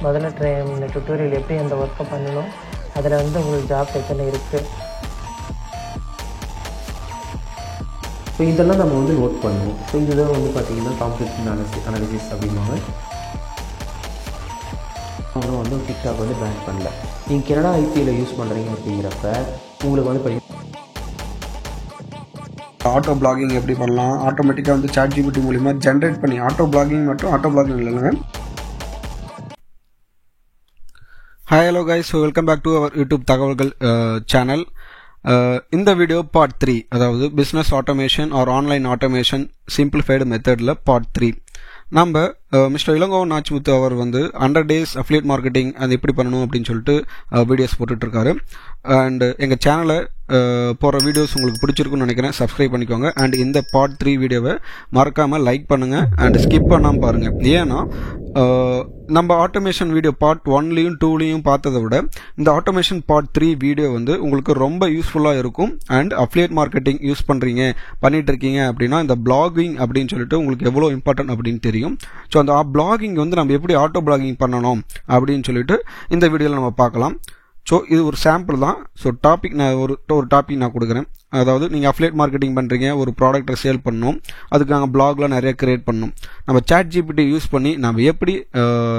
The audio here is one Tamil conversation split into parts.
முதல்ல டுட்டோரியல் எப்படி அந்த ஒர்க்கை பண்ணணும், அதில் வந்து உங்களுக்கு ஜாப் எத்தனை இருக்குது. ஸோ இதெல்லாம் நம்ம வந்து நோட் பண்ணுவோம். ஸோ இதுதான் வந்து பார்த்திங்கன்னா கான்ஃப்ளிக்ட் அனாலிசிஸ் அப்படிம்பாங்க. அவங்க வந்து டிக்டாக் வந்து பேன் பண்ணல. நீங்கள் கனடா ஐபியில் யூஸ் பண்ணுறீங்க அப்படிங்கிறப்ப உங்களுக்கு வந்து ஆட்டோ பிளாகிங் எப்படி பண்ணலாம், ஆட்டோமேட்டிக்காக வந்து ChatGPT மூலிமா ஜென்ரேட் பண்ணி ஆட்டோ பிளாகிங் மற்றும் ஆட்டோ பிளாகிங் இல்லைங்க. Hi hello guys, welcome back to our YouTube தகவல்கள் சேனல். இந்த வீடியோ பார்ட் 3, அதாவது business automation or online automation simplified மெத்தடில் பார்ட் 3. நம்ம மிஸ்டர் இளங்கோவன் நாச்சிமுத்து அவர் வந்து 100 days அஃபிலியேட் மார்க்கெட்டிங் அது எப்படி பண்ணணும் அப்படின்னு சொல்லிட்டு வீடியோஸ் போட்டுட்ருக்காரு. அண்ட் எங்கள் சேனலை போகிற வீடியோஸ் உங்களுக்கு பிடிச்சிருக்குன்னு நினைக்கிறேன். சப்ஸ்கிரைப் பண்ணிக்கோங்க. அண்ட் இந்த பார்ட் 3 வீடியோவை மறக்காமல் லைக் பண்ணுங்கள் அண்ட் ஸ்கிப் பண்ணாமல் பாருங்கள். ஏன்னா நம்ம ஆட்டோமேஷன் வீடியோ பார்ட் 1லையும் 2லையும் பார்த்ததை விட இந்த ஆட்டோமேஷன் பார்ட் 3 வீடியோ வந்து உங்களுக்கு ரொம்ப யூஸ்ஃபுல்லாக இருக்கும். அண்ட் அஃபிலியேட் மார்க்கெட்டிங் யூஸ் பண்ணிட்டு இருக்கீங்க அப்படின்னா இந்த பிளாகிங் அப்படின்னு சொல்லிட்டு உங்களுக்கு எவ்வளோ இம்பார்ட்டன்ட் அப்படின்னு தெரியும். ஸோ அந்த பிளாகிங் வந்து நம்ம எப்படி ஆட்டோ பிளாகிங் பண்ணணும் அப்படின்னு சொல்லிட்டு இந்த வீடியோவில் நம்ம பார்க்கலாம். ஸோ இது ஒரு சாம்பிள் தான். ஸோ டாபிக் நான் ஒரு டாபிக் நான் கொடுக்குறேன். அதாவது நீங்கள் அஃபிலியேட் மார்க்கெட்டிங் பண்ணுறீங்க, ஒரு ப்ராடக்ட்டை சேல் பண்ணணும், அதுக்கு நாங்கள் பிளாக்லாம் நிறைய கிரியேட் பண்ணணும். நம்ம ChatGPT யூஸ் பண்ணி நம்ம எப்படி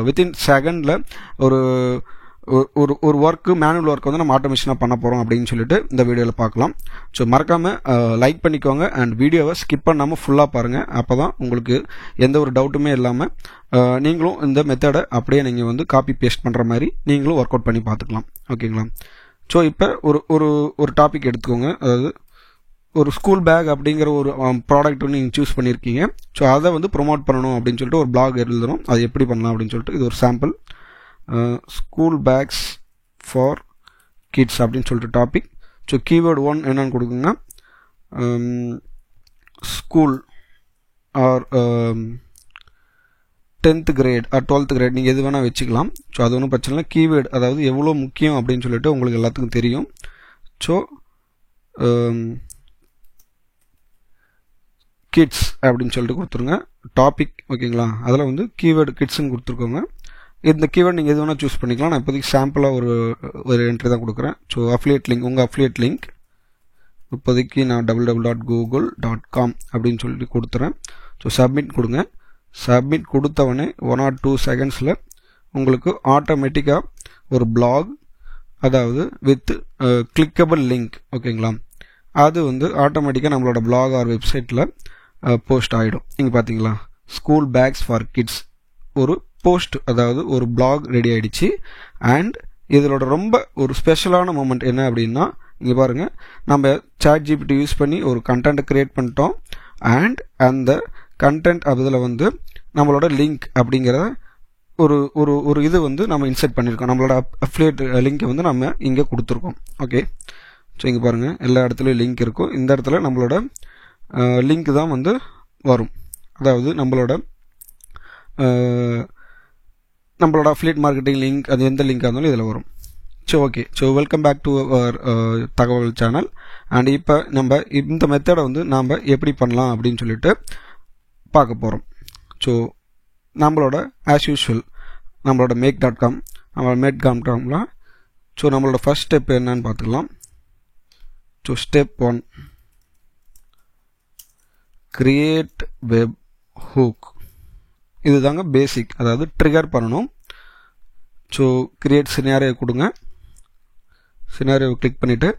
வித்தின் செகண்டில் ஒரு ஒர்க்கு மேனுவல் ஒர்க் வந்து நம்ம ஆட்டோமேஷனாக பண்ண போகிறோம் அப்படின்னு சொல்லிட்டு இந்த வீடியோவில் பார்க்கலாம். ஸோ மறக்காமல் லைக் பண்ணிக்கோங்க அண்ட் வீடியோவை ஸ்கிப் பண்ணாமல் ஃபுல்லாக பாருங்கள். அப்போ தான் உங்களுக்கு எந்த ஒரு டவுட்டுமே இல்லாமல் நீங்களும் இந்த மெத்தடை அப்படியே நீங்கள் வந்து காப்பி பேஸ்ட் பண்ணுற மாதிரி நீங்களும் ஒர்க் அவுட் பண்ணி பார்த்துக்கலாம். ஓகேங்களா? ஸோ இப்போ ஒரு டாபிக் எடுத்துக்கோங்க. அதாவது ஒரு ஸ்கூல் பேக் அப்படிங்கிற ஒரு ப்ராடக்ட் வந்து நீங்கள் சூஸ் பண்ணியிருக்கீங்க. ஸோ அதை வந்து ப்ரொமோட் பண்ணணும் அப்படின்னு சொல்லிட்டு ஒரு பிளாக் எழுதுகிறோம். அது எப்படி பண்ணலாம் அப்படின்னு சொல்லிட்டு இது ஒரு sample. School bags for kids அப்படின்னு சொல்லிட்டு டாபிக். ஸோ கீவேர்டு 1 என்னன்னு கொடுக்குங்க. School or 10th grade or 12th grade நீங்கள் எது வேணால் வச்சுக்கலாம். ஸோ அது ஒன்றும் பிரச்சனை இல்லை. கீவேர்டு அதாவது எவ்வளோ முக்கியம் அப்படின்னு சொல்லிட்டு உங்களுக்கு எல்லாத்துக்கும் தெரியும். ஸோ கிட்ஸ் அப்படின்னு சொல்லிட்டு கொடுத்துருங்க டாபிக். ஓகேங்களா? அதில் வந்து கீவேர்டு கிட்ஸ்ன்னு கொடுத்துருக்கோங்க. இந்த கீவேர்டு நீங்கள் எது வேணால் சூஸ் பண்ணிக்கலாம். நான் இப்போதைக்கு சாம்பிளாக ஒரு என்ட்ரி தான் கொடுக்குறேன். ஸோ அஃபிலியேட் லிங்க், உங்கள் அஃபிலியேட் லிங்க் இப்போதைக்கு நான் www.google.com அப்படின்னு சொல்லிட்டு கொடுத்துறேன். ஸோ சப்மிட் கொடுங்க. சப்மிட் கொடுத்தவொடனே 1 or 2 secondsல உங்களுக்கு ஆட்டோமேட்டிக்காக ஒரு பிளாக், அதாவது வித் கிளிக்கபிள் லிங்க், ஓகேங்களா, அது வந்து ஆட்டோமேட்டிக்காக நம்மளோட பிளாக் ஆர் வெப்சைட்டில் போஸ்ட் ஆகிடும். இங்கே பார்த்தீங்களா, ஸ்கூல் பேக்ஸ் ஃபார் கிட்ஸ் ஒரு போஸ்ட், அதாவது ஒரு பிளாக் ரெடி ஆகிடுச்சு. அண்ட் இதோட ரொம்ப ஒரு ஸ்பெஷலான மூமெண்ட் என்ன அப்படின்னா, இங்கே பாருங்கள், நம்ம ChatGPT யூஸ் பண்ணி ஒரு கண்டென்ட் கிரியேட் பண்ணிட்டோம். அண்ட் அந்த கண்டென்ட் அதில் வந்து நம்மளோட லிங்க் அப்படிங்கிற ஒரு இது வந்து நம்ம இன்செர்ட் பண்ணியிருக்கோம். நம்மளோட அஃபிலியேட் லிங்க்கை வந்து நம்ம இங்கே கொடுத்துருக்கோம். ஓகே, ஸோ இங்கே பாருங்கள், எல்லா இடத்துலையும் லிங்க் இருக்கும். இந்த இடத்துல நம்மளோட லிங்க் தான் வந்து வரும். அதாவது நம்மளோட அஃபிலியேட் மார்க்கெட்டிங் லிங்க், அது எந்த லிங்காக இருந்தாலும் இதில் வரும். So okay, so welcome back to our தகவல் சேனல். அண்ட் இப்போ நம்ம இந்த மெத்தடை வந்து நாம் எப்படி பண்ணலாம் அப்படின்னு சொல்லிட்டு பார்க்க போகிறோம். ஸோ நம்மளோட ஆஸ் யூஷுவல் நம்மளோட make.com, நம்மளோட make.comல ஸோ நம்மளோட ஃபர்ஸ்ட் ஸ்டெப் என்னன்னு பார்த்துக்கலாம். So step 1, create webhook. இது தாங்க பேசிக், அதாவது ட்ரிகர் பண்ணணும். ஸோ கிரியேட் சினாரியோ கொடுங்க. சினாரியோவை கிளிக் பண்ணிவிட்டு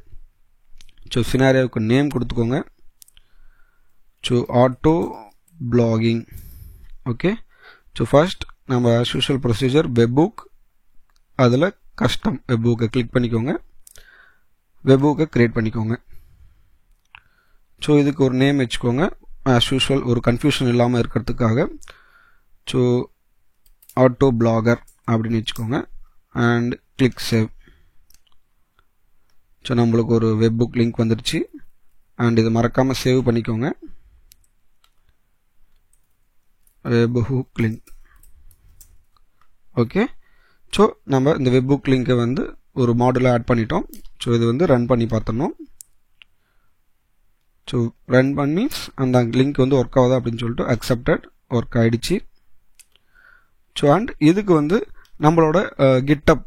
ஸோ சினாரியோவுக்கு நேம் கொடுத்துக்கோங்க. So auto blogging. Okay, so first நம்ம ஆஸ் யூஷுவல் ப்ரொசீஜர் வெப்புக், அதில் கஸ்டம் வெப்புக்கை கிளிக் பண்ணிக்கோங்க. வெப்புக்கை கிரியேட் பண்ணிக்கோங்க. ஸோ இதுக்கு ஒரு நேம் வச்சுக்கோங்க. ஆஸ் யூஷுவல் ஒரு கன்ஃபியூஷன் இல்லாமல் இருக்கிறதுக்காக ஸோ ஆட்டோ பிளாகர் அப்படின்னு வச்சுக்கோங்க. And click save. ஸோ நம்மளுக்கு ஒரு வெப்புக் லிங்க் வந்துடுச்சு. அண்ட் இதை மறக்காமல் சேவ் பண்ணிக்கோங்க. Webbook link. ஓகே, ஸோ நம்ம இந்த வெப்புக் லிங்கை வந்து ஒரு மாடலாக ஆட் பண்ணிட்டோம். ஸோ இது வந்து ரன் பண்ணி பார்த்துடணும். ஸோ ரன் பண்ணி அந்த லிங்க் வந்து ஒர்க் ஆகுதா அப்படின்னு சொல்லிட்டு அக்செப்டட், ஒர்க் ஆகிடுச்சு. ஸோ அண்ட் இதுக்கு வந்து நம்மளோட கிட்டப்,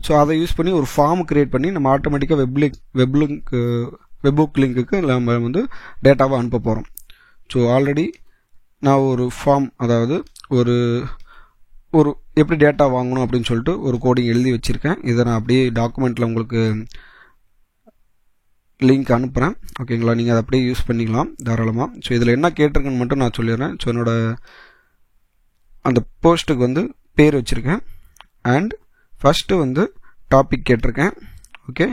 ஸோ அதை யூஸ் பண்ணி ஒரு ஃபார்ம் கிரியேட் பண்ணி நம்ம ஆட்டோமேட்டிக்காக வெப்புக் லிங்க்குக்கு நம்ம வந்து டேட்டாவை அனுப்ப போகிறோம். ஸோ ஆல்ரெடி நான் ஒரு ஃபார்ம், அதாவது ஒரு ஒரு எப்படி டேட்டா வாங்கணும் அப்படின்னு சொல்லிட்டு ஒரு கோடிங் எழுதி வச்சுருக்கேன். இதை நான் அப்படியே டாக்குமெண்ட்டில் உங்களுக்கு லிங்க் அனுப்புகிறேன். ஓகேங்களா, நீங்கள் அதை அப்படியே யூஸ் பண்ணிக்கலாம் தாராளமாக. ஸோ இதில் என்ன கேட்டிருக்குன்னு மட்டும் நான் சொல்லிடுறேன். ஸோ என்னோடய அந்த போஸ்ட்டுக்கு வந்து பேர் வச்சுருக்கேன். அண்ட் ஃபஸ்ட்டு வந்து டாபிக் கேட்டிருக்கேன். ஓகே,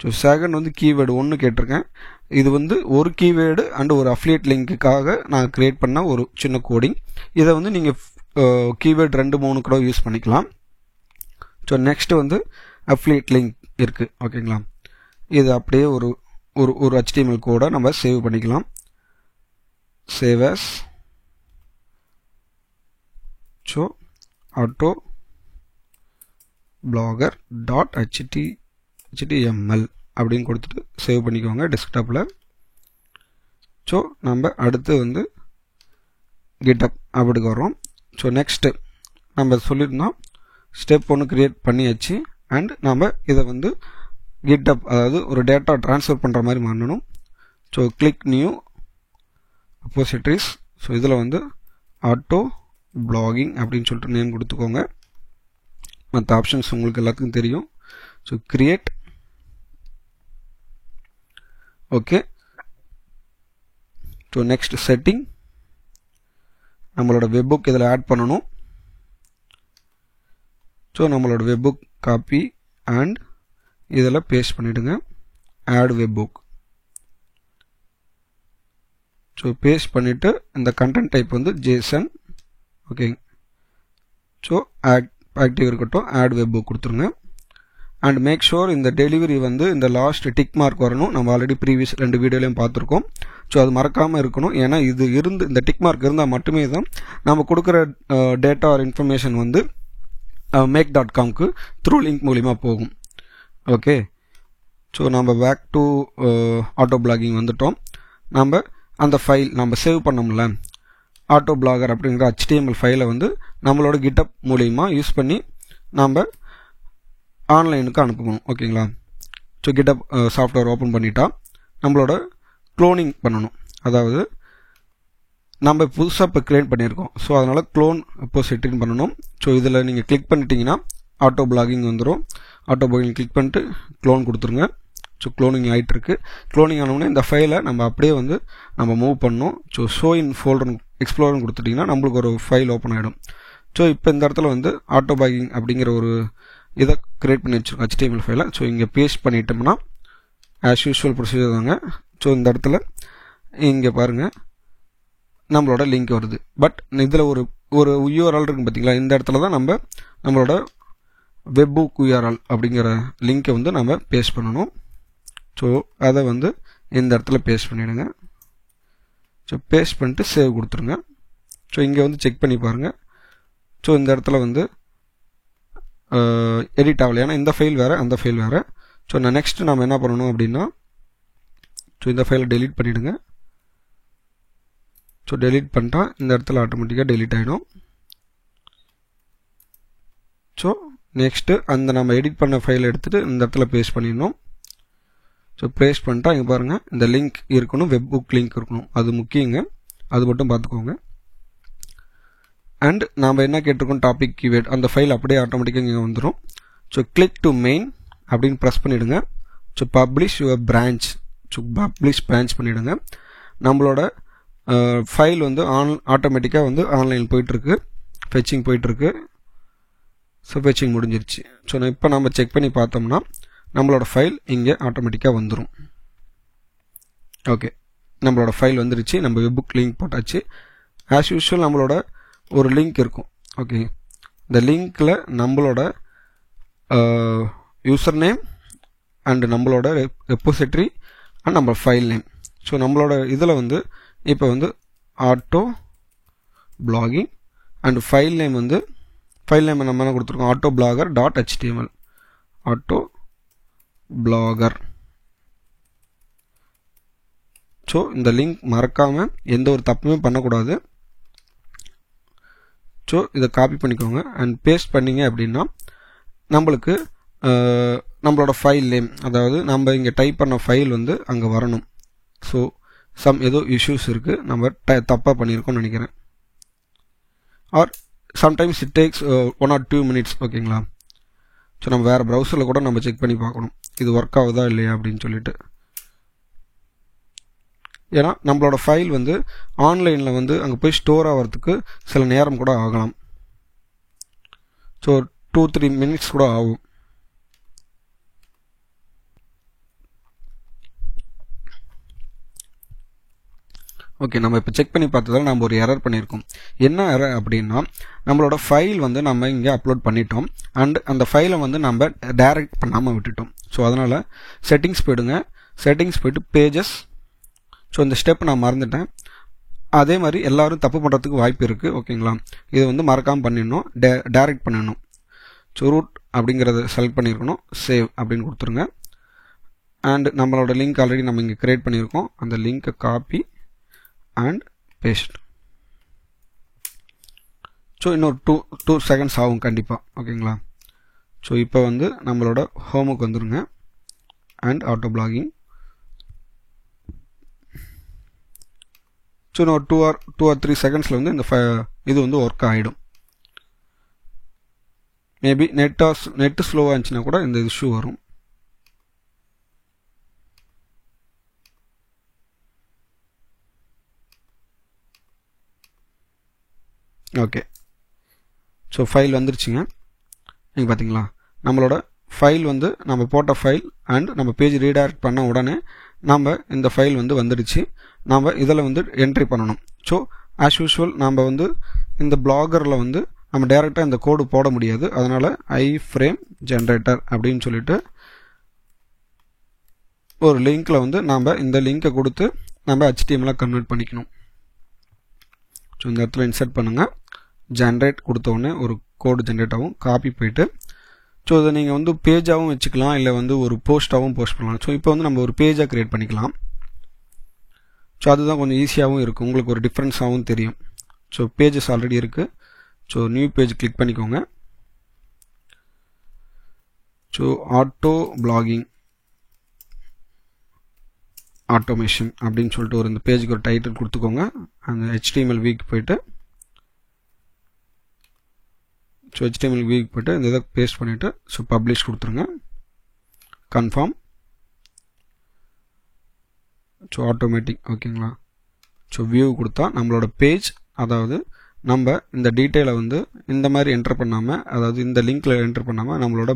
ஸோ செகண்ட் வந்து கீவேர்டு 1 கேட்டிருக்கேன். இது வந்து ஒரு கீவேர்டு அண்ட் ஒரு அஃபிலியேட் லிங்க்குக்காக நான் க்ரியேட் பண்ண ஒரு சின்ன கோடிங். இதை வந்து நீங்கள் கீவேர்டு 2, 3 கூட யூஸ் பண்ணிக்கலாம். ஸோ நெக்ஸ்ட்டு வந்து அஃபிலியேட் லிங்க் இருக்குது. ஓகேங்களா, இது அப்படியே ஒரு ஒரு ஒரு HTML கோடை நம்ம சேவ் பண்ணிக்கலாம். Save us so auto blogger dot HTML அப்படின்னு கொடுத்துட்டு சேவ் பண்ணிக்கோங்க டெஸ்க்டாப்பில். ஸோ நம்ம அடுத்து வந்து கிட்டப் அப்படிக்கு வரோம். ஸோ நெக்ஸ்ட்டு நம்ம சொல்லியிருந்தோம் ஸ்டெப் 1 க்ரியேட் பண்ணியாச்சு. அண்ட் நம்ம இதை வந்து கிட்டப், அதாவது ஒரு டேட்டா ட்ரான்ஸ்ஃபர் பண்ணுற மாதிரி பண்ணணும். So click new repositories. So இதில் வந்து ஆட்டோ பிளாகிங் அப்படின்னு சொல்லிட்டு நேம் கொடுத்துக்கோங்க. மற்ற ஆப்ஷன்ஸ் உங்களுக்கு எல்லாத்துக்கும் தெரியும். So create. Okay, so next setting, நம்மளோட வெப்புக் இதில் ஆட் பண்ணணும். ஸோ நம்மளோட வெப்புக் காப்பி அண்ட் இதில் பேஸ்ட் பண்ணிவிடுங்க. Add webhook. ஸோ பேஸ்ட் பண்ணிவிட்டு இந்த கண்டென்ட் டைப் வந்து ஜேசன். ஓகே, ஸோ ஆக்டிவ் இருக்கட்டும். ஆட் வெப்புக் கொடுத்துருங்க. அண்ட் மேக் ஷோர் இந்த டெலிவரி வந்து இந்த லாஸ்ட் டிக் மார்க் வரணும். நம்ம ஆல்ரெடி ப்ரீவியஸ் 2 வீடியோலையும் பார்த்துருக்கோம். ஸோ அது மறக்காமல் இருக்கணும். ஏன்னா இது இந்த டிக் மார்க் இருந்தால் மட்டுமே தான் நம்ம கொடுக்குற டேட்டா ஆர் இன்ஃபர்மேஷன் வந்து make.comக்கு த்ரூ லிங்க் மூலிமா போகும். ஓகே, ஸோ நம்ம பேக் டு ஆட்டோ பிளாகிங் வந்துட்டோம். நம்ம அந்த ஃபைல் நம்ம சேவ் பண்ணோம்ல, ஆட்டோ பிளாகர் அப்படிங்கிற HTML ஃபைலை வந்து நம்மளோட கிட்டப் மூலிமா யூஸ் பண்ணி நம்ம ஆன்லைனுக்கு அனுப்பணும். ஓகேங்களா, ஸோ கிட்டப் சாஃப்ட்வேர் ஓப்பன் பண்ணிட்டா நம்மளோட க்ளோனிங் பண்ணணும். அதாவது நம்ம புதுசாக இப்போ க்ரியேட் பண்ணியிருக்கோம். ஸோ அதனால் க்ளோன் ரெப்போசிட்டரின்னு பண்ணணும். ஸோ இதில் நீங்கள் கிளிக் பண்ணிட்டீங்கன்னா ஆட்டோ பிளாகிங் வந்துடும். ஆட்டோ பிளாகிங் கிளிக் பண்ணிட்டு க்ளோன் கொடுத்துருங்க. ஸோ க்ளோனிங் ஆகிட்டுருக்கு. க்ளோனிங் ஆனோடனே இந்த ஃபைலை நம்ம அப்படியே வந்து நம்ம மூவ் பண்ணணும். ஸோ ஷோ இன் ஃபோல்டர் எக்ஸ்ப்ளோர்னு கொடுத்துட்டிங்கன்னா நம்மளுக்கு ஒரு ஃபைல் ஓப்பன் ஆகிடும். ஸோ இப்போ இந்த இடத்துல வந்து ஆட்டோ பிளாகிங் அப்படிங்கிற ஒரு இதை க்ரியேட் பண்ணி வச்சுருக்கோம் HTML ஃபைலை. ஸோ இங்கே பேஸ்ட் பண்ணிட்டோம்னா ஆஸ் யூஸ்வல் ப்ரொசீஜர் தாங்க. ஸோ இந்த இடத்துல இங்கே பாருங்கள் நம்மளோட லிங்க் வருது. பட் இதில் ஒரு ஒரு URL இருக்குது பார்த்தீங்களா, இந்த இடத்துல தான் நம்மளோட வெப்புக் URL அப்படிங்கிற லிங்க்கை வந்து நம்ம பேஸ்ட் பண்ணணும். ஸோ அதை வந்து இந்த இடத்துல பேஸ்ட் பண்ணிவிடுங்க. ஸோ பேஸ்ட் பண்ணிட்டு சேவ் கொடுத்துருங்க. ஸோ இங்கே வந்து செக் பண்ணி பாருங்கள். ஸோ இந்த இடத்துல வந்து எடிட் ஆகலை, ஏன்னா இந்த ஃபைல் வேறு அந்த ஃபைல் வேறு. ஸோ நான் நெக்ஸ்ட்டு நம்ம என்ன பண்ணணும் அப்படின்னா, ஸோ இந்த ஃபைலை டெலீட் பண்ணிவிடுங்க. ஸோ டெலீட் பண்ணிட்டா இந்த இடத்துல ஆட்டோமேட்டிக்காக டெலீட் ஆகிடும். ஸோ நெக்ஸ்ட்டு அந்த நம்ம எடிட் பண்ண ஃபைலை எடுத்துகிட்டு இந்த இடத்துல பேஸ்ட் பண்ணிடணும். ஸோ பேஸ்ட் பண்ணிட்டா இங்கே பாருங்கள் இந்த லிங்க் இருக்கணும், வெப்புக் லிங்க் இருக்கணும். அது முக்கியங்க, அது மட்டும் பார்த்துக்கோங்க. அண்ட் நாம் என்ன கேட்டிருக்கோம் டாபிக் கீவேர்ட், அந்த ஃபைல் அப்படியே ஆட்டோமேட்டிக்காக இங்கே வந்துடும். ஸோ கிளிக் டு மெயின் அப்படின்னு ப்ரெஸ் பண்ணிவிடுங்க. So publish your branch. So publish branch பண்ணிவிடுங்க. நம்மளோட ஃபைல் வந்து ஆட்டோமேட்டிக்காக வந்து ஆன்லைன் போயிட்டுருக்கு, ஃபெச்சிங் போயிட்டுருக்கு. ஸோ ஃபெச்சிங் முடிஞ்சிருச்சு. ஸோ இப்போ நம்ம செக் பண்ணி பார்த்தோம்னா நம்மளோட ஃபைல் இங்கே ஆட்டோமேட்டிக்காக வந்துடும். ஓகே, நம்மளோட ஃபைல் வந்துருச்சு. நம்ம வெப்புக் லிங்க் போட்டாச்சு. ஆஸ் யூஸ்வல் நம்மளோட ஒரு லிங்க் இருக்கும். ஓகே, இந்த லிங்க்கில் நம்மளோட யூசர் நேம் அண்டு நம்மளோட ரெப்போசிட்டரி அண்ட் நம்ம ஃபைல் நேம். ஸோ நம்மளோட இதில் வந்து இப்போ வந்து auto blogging and file name வந்து ஃபைல் நேம் நம்ம என்ன கொடுத்துருக்கோம், auto blogger dot HTML. Auto blogger. So இந்த லிங்க் மறக்காமல் எந்த ஒரு தப்புமே பண்ணக்கூடாது. ஸோ இதை காப்பி பண்ணிக்கோங்க அண்ட் பேஸ்ட் பண்ணிங்க அப்படின்னா நம்மளுக்கு நம்மளோட ஃபைல் நேம், அதாவது நம்ம இங்கே டைப் பண்ண ஃபைல் வந்து அங்கே வரணும். ஸோ ஏதோ இஷ்யூஸ் இருக்குது, நம்ம தப்பாக பண்ணியிருக்கோம்னு நினைக்கிறேன். Or sometimes it takes 1 or 2 minutes. ஓகேங்களா? ஸோ நம்ம வேறு ப்ரௌசரில் கூட நம்ம செக் பண்ணி பார்க்கணும் இது ஒர்க் ஆகுதா இல்லையா அப்படின்னு சொல்லிட்டு. ஏன்னா நம்மளோட ஃபைல் வந்து ஆன்லைனில் வந்து அங்கே போய் ஸ்டோர் ஆகிறதுக்கு சில நேரம் கூட ஆகலாம். ஸோ 2-3 minutes கூட ஆகும். ஓகே, நம்ம இப்போ செக் பண்ணி பார்த்ததால் நம்ம ஒரு எரர் பண்ணியிருக்கோம். என்ன எரர் அப்படின்னா, நம்மளோட ஃபைல் வந்து நம்ம இங்கே அப்லோட் பண்ணிட்டோம் அண்ட் அந்த ஃபைலை வந்து நம்ம டைரக்ட் பண்ணாமல் விட்டுட்டோம். ஸோ அதனால் செட்டிங்ஸ் போய்டுங்க, செட்டிங்ஸ் போய்ட்டு பேஜஸ். ஸோ இந்த ஸ்டெப் நான் மறந்துட்டேன். அதே மாதிரி எல்லோரும் தப்பு பண்ணுறதுக்கு வாய்ப்பு இருக்குது. ஓகேங்களா? இது வந்து மறக்காமல் பண்ணிடணும், டைரக்ட் பண்ணிடணும். ஸோ ரூட் அப்படிங்கிறத செலக்ட் பண்ணியிருக்கணும், சேவ் அப்படின்னு கொடுத்துருங்க. அண்ட் நம்மளோட லிங்க் ஆல்ரெடி நம்ம இங்கே க்ரியேட் பண்ணியிருக்கோம், அந்த லிங்க்கை காப்பி அண்ட் பேஸ்ட். ஸோ இன்னொரு 2 seconds ஆகும் கண்டிப்பாக. ஓகேங்களா? ஸோ இப்போ வந்து நம்மளோட ஹோமுக்கு வந்துடுங்க அண்ட் ஆட்டோ பிளாகிங். ஸோ இன்னொரு 2 or 3 secondsல வந்து இந்த இது வந்து ஒர்க் ஆகிடும். மேபி நெட்டு ஸ்லோவாக இருந்துச்சுன்னா கூட இந்த இஷ்யூ வரும். ஓகே, ஸோ ஃபைல் வந்துருச்சுங்க. நீங்கள் பார்த்தீங்களா, நம்மளோட ஃபைல் வந்து நம்ம போட்ட ஃபைல் அண்ட் நம்ம பேஜ் ரீடைரக்ட் பண்ண உடனே நம்ம இந்த ஃபைல் வந்து வந்துடுச்சு. நம்ம இதில் வந்து என்ட்ரி பண்ணணும். ஸோ ஆஸ் யூஷுவல் நம்ம வந்து இந்த பிளாகரில் வந்து நம்ம டைரெக்டாக இந்த கோடு போட முடியாது. அதனால் iframe generator அப்படின்னு சொல்லிட்டு ஒரு லிங்க்கில் வந்து நம்ம இந்த லிங்க்கை கொடுத்து நம்ம HTML கன்வெர்ட் பண்ணிக்கணும். ஸோ இந்த இடத்துல இன்சர்ட் பண்ணுங்கள், ஜென்ரேட் கொடுத்தோடனே ஒரு கோடு ஜென்ரேட் ஆகும். காப்பி போயிட்டு ஸோ இதை நீங்கள் வந்து பேஜாகவும் வச்சுக்கலாம், இல்லை வந்து ஒரு போஸ்ட்டாகவும் போஸ்ட் பண்ணலாம். ஸோ இப்போ வந்து நம்ம ஒரு பேஜாக க்ரியேட் பண்ணிக்கலாம். ஸோ அதுதான் கொஞ்சம் ஈஸியாகவும் இருக்கும், உங்களுக்கு ஒரு டிஃப்ரென்ஸாகவும் தெரியும். ஸோ பேஜஸ் ஆல்ரெடி இருக்குது. ஸோ நியூ பேஜ் கிளிக் பண்ணிக்கோங்க. ஸோ ஆட்டோ பிளாகிங் ஆட்டோமேஷன் அப்படின்னு சொல்லிட்டு இந்த பேஜுக்கு ஒரு டைட்டில் கொடுத்துக்கோங்க. அந்த HTML வீக் போயிட்டு இந்த இதை பேஸ்ட் பண்ணிவிட்டு ஸோ பப்ளிஷ் கொடுத்துருங்க. கன்ஃபார்ம். So automatic. ஓகேங்களா? ஸோ வியூ கொடுத்தா நம்மளோட பேஜ், அதாவது நம்ம இந்த டீட்டெயிலை வந்து இந்த மாதிரி என்டர் பண்ணாமல், அதாவது இந்த லிங்க்கில் என்டர் பண்ணாமல் நம்மளோட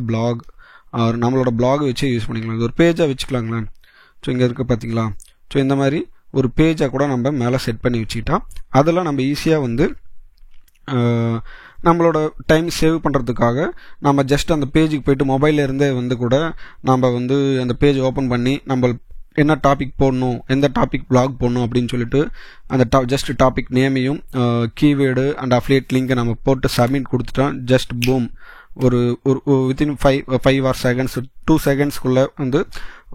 பிளாக் வச்சு யூஸ் பண்ணிக்கலாம். இது ஒரு பேஜாக வச்சுக்கலாங்களேன். ஸோ இங்கே இருக்க பார்த்தீங்களா? ஸோ இந்த மாதிரி ஒரு பேஜாக கூட நம்ம மேலே செட் பண்ணி வச்சுக்கிட்டா அதெல்லாம் நம்ம ஈஸியாக வந்து நம்மளோட டைம் சேவ் பண்ணுறதுக்காக நம்ம ஜஸ்ட் அந்த பேஜுக்கு போய்ட்டு மொபைலில் இருந்தே வந்து கூட நம்ம வந்து அந்த பேஜ் ஓப்பன் பண்ணி நம்ம என்ன டாபிக் போடணும், எந்த டாபிக் பிளாக் போடணும் அப்படின்னு சொல்லிட்டு அந்த ஜஸ்ட் டாபிக் நேமையும் கீவேர்டு அண்ட் அஃபிலியேட் லிங்கை நம்ம போட்டு சப்மிட் கொடுத்துட்டோம். ஜஸ்ட் பூம், ஒரு வித்தின் 5 or 2 secondsக்குள்ளே வந்து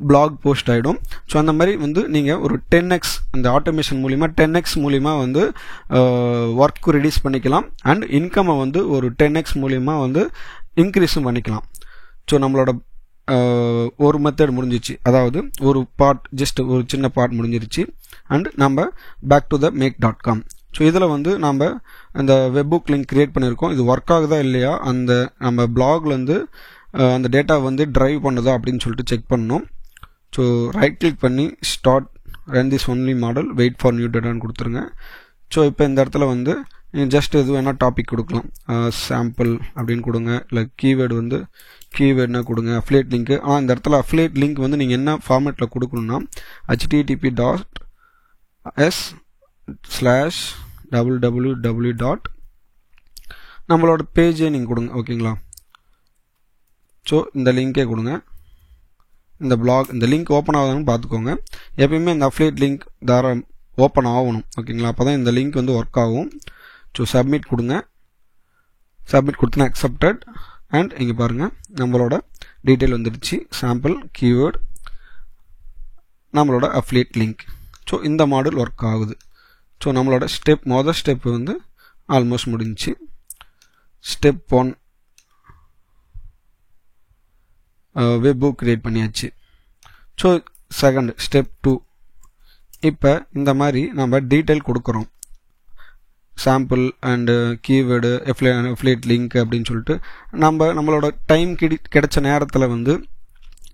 பிளாக் போஸ்ட் ஆகிடும். ஸோ அந்த மாதிரி வந்து நீங்கள் ஒரு 10x அந்த ஆட்டோமேஷன் மூலிமா 10x மூலிமா வந்து ஒர்க் ரெடியூஸ் பண்ணிக்கலாம் அண்ட் இன்கம்மை வந்து ஒரு 10x மூலிமா வந்து இன்க்ரீஸும் பண்ணிக்கலாம். ஸோ நம்மளோட ஒரு மெத்தட் முடிஞ்சிச்சு, அதாவது ஒரு பார்ட், ஜஸ்ட் ஒரு சின்ன பார்ட் முடிஞ்சிருச்சு. அண்ட் நம்ம back to the make.com. So இதில் வந்து நம்ம அந்த வெப்புக் லிங்க் க்ரியேட் பண்ணியிருக்கோம். இது ஒர்க் ஆகுதா இல்லையா, அந்த நம்ம பிளாக்லேருந்து அந்த டேட்டா வந்து ட்ரைவ் பண்ணுதா அப்படின்னு சொல்லிட்டு செக் பண்ணணும். ஸோ ரைட் கிளிக் பண்ணி start run this only model, wait for new டேட்டான்னு கொடுத்துருங்க. ஸோ இப்போ இந்த இடத்துல வந்து ஜஸ்ட் எது வேணால் டாபிக் கொடுக்கலாம், சாம்பிள் அப்படின்னு கொடுங்க, இல்லை கீவேர்டு வந்து கீவேர்டுனா கொடுங்க, அஃபிலியேட் லிங்க்கு. இந்த இடத்துல அஃபிலியேட் லிங்க் வந்து நீங்கள் என்ன ஃபார்மேட்டில் கொடுக்கணும்னா https://www. நம்மளோட பேஜே நீங்கள் கொடுங்க. ஓகேங்களா? ஸோ இந்த லிங்கே கொடுங்க. இந்த பிளாக், இந்த லிங்க் ஓப்பன் ஆகுதுன்னு பார்த்துக்கோங்க. எப்பயுமே இந்த அஃபிலியேட் லிங்க் ஓப்பன் ஆகணும். ஓகேங்களா? அப்போ தான் இந்த லிங்க் வந்து ஒர்க் ஆகும். ஸோ சப்மிட் கொடுங்க. சப்மிட் கொடுத்தனா அக்செப்டட். அண்ட் இங்கே பாருங்கள், நம்மளோட டீட்டெயில் வந்துடுச்சு, சாம்பிள், கீவேர்டு, நம்மளோட அஃபிலியேட் லிங்க். ஸோ இந்த மாடல் ஒர்க் ஆகுது. ஸோ நம்மளோட மொதல் ஸ்டெப் வந்து ஆல்மோஸ்ட் முடிஞ்சிச்சு. ஸ்டெப் 1 வெப் புக் கிரியேட் பண்ணியாச்சு. ஸோ செகண்ட் ஸ்டெப் 2 இப்போ இந்த மாதிரி நம்ம டீட்டெயில் கொடுக்குறோம். Sample and keyword affiliate link அப்படின்னு சொல்லிட்டு நம்மளோட டைம் கிடைச்ச நேரத்தில் வந்து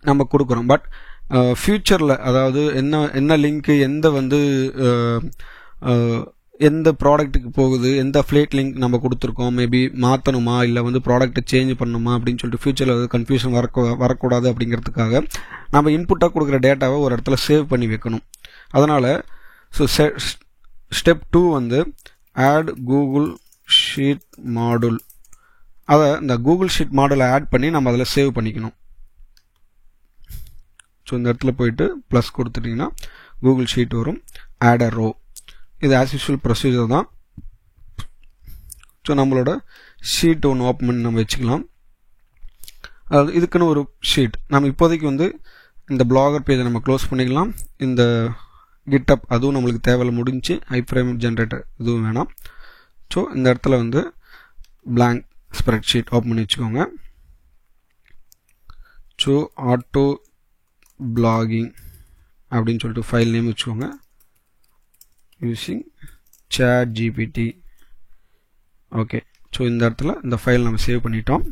நம்ம கொடுக்குறோம். பட் ஃப்யூச்சரில் அதாவது என்ன லிங்க்கு எந்த ப்ராடக்ட்டுக்கு போகுது, எந்த அஃபிலியேட் லிங்க் நம்ம கொடுத்துருக்கோம், மேபி மாற்றணுமா இல்லை வந்து ப்ராடக்ட்டை சேஞ்ச் பண்ணணுமா அப்படின்னு சொல்லிட்டு ஃப்யூச்சரில் கன்ஃபியூஷன் வரக்கூடாது அப்படிங்கிறதுக்காக நம்ம இன்புட்டாக கொடுக்குற டேட்டாவை ஒரு இடத்துல சேவ் பண்ணி வைக்கணும். அதனால் ஸோ ஸ்டெப் 2 வந்து ஆட் கூகுள் ஷீட் மாடல். அதை இந்த கூகுள் ஷீட் மாடலை ஆட் பண்ணி நம்ம அதில் சேவ் பண்ணிக்கணும். ஸோ இந்த இடத்துல போயிட்டு ப்ளஸ் கொடுத்துட்டிங்கன்னா கூகுள் ஷீட் வரும். Add a row. இது ஆஸ் யூஷுவல் ப்ரொசீஜர் தான். ஸோ நம்மளோட ஷீட் ஒன்று ஓப்பன் பண்ணி நம்ம வச்சுக்கலாம். அதாவது இதுக்குன்னு ஒரு ஷீட் நம்ம இப்போதைக்கு வந்து இந்த பிளாகர் பேஜை நம்ம க்ளோஸ் பண்ணிக்கலாம். இந்த கிட்டப் அதுவும் நம்மளுக்கு தேவையில்ல, முடிஞ்சு ஐஃப்ரேம் ஜென்ரேட்டர் இதுவும் வேணாம். ஸோ இந்த இடத்துல வந்து பிளாங்க் ஸ்ப்ரெட் ஷீட் ஓப்பன் பண்ணி வச்சுக்கோங்க. ஸோ ஆட்டோ பிளாகிங் அப்படின்னு சொல்லிட்டு ஃபைல் நேம் வச்சுக்கோங்க. Using ChatGPT. ஓகே. ஸோ இந்த இடத்துல இந்த ஃபைல் நம்ம சேவ் பண்ணிட்டோம்.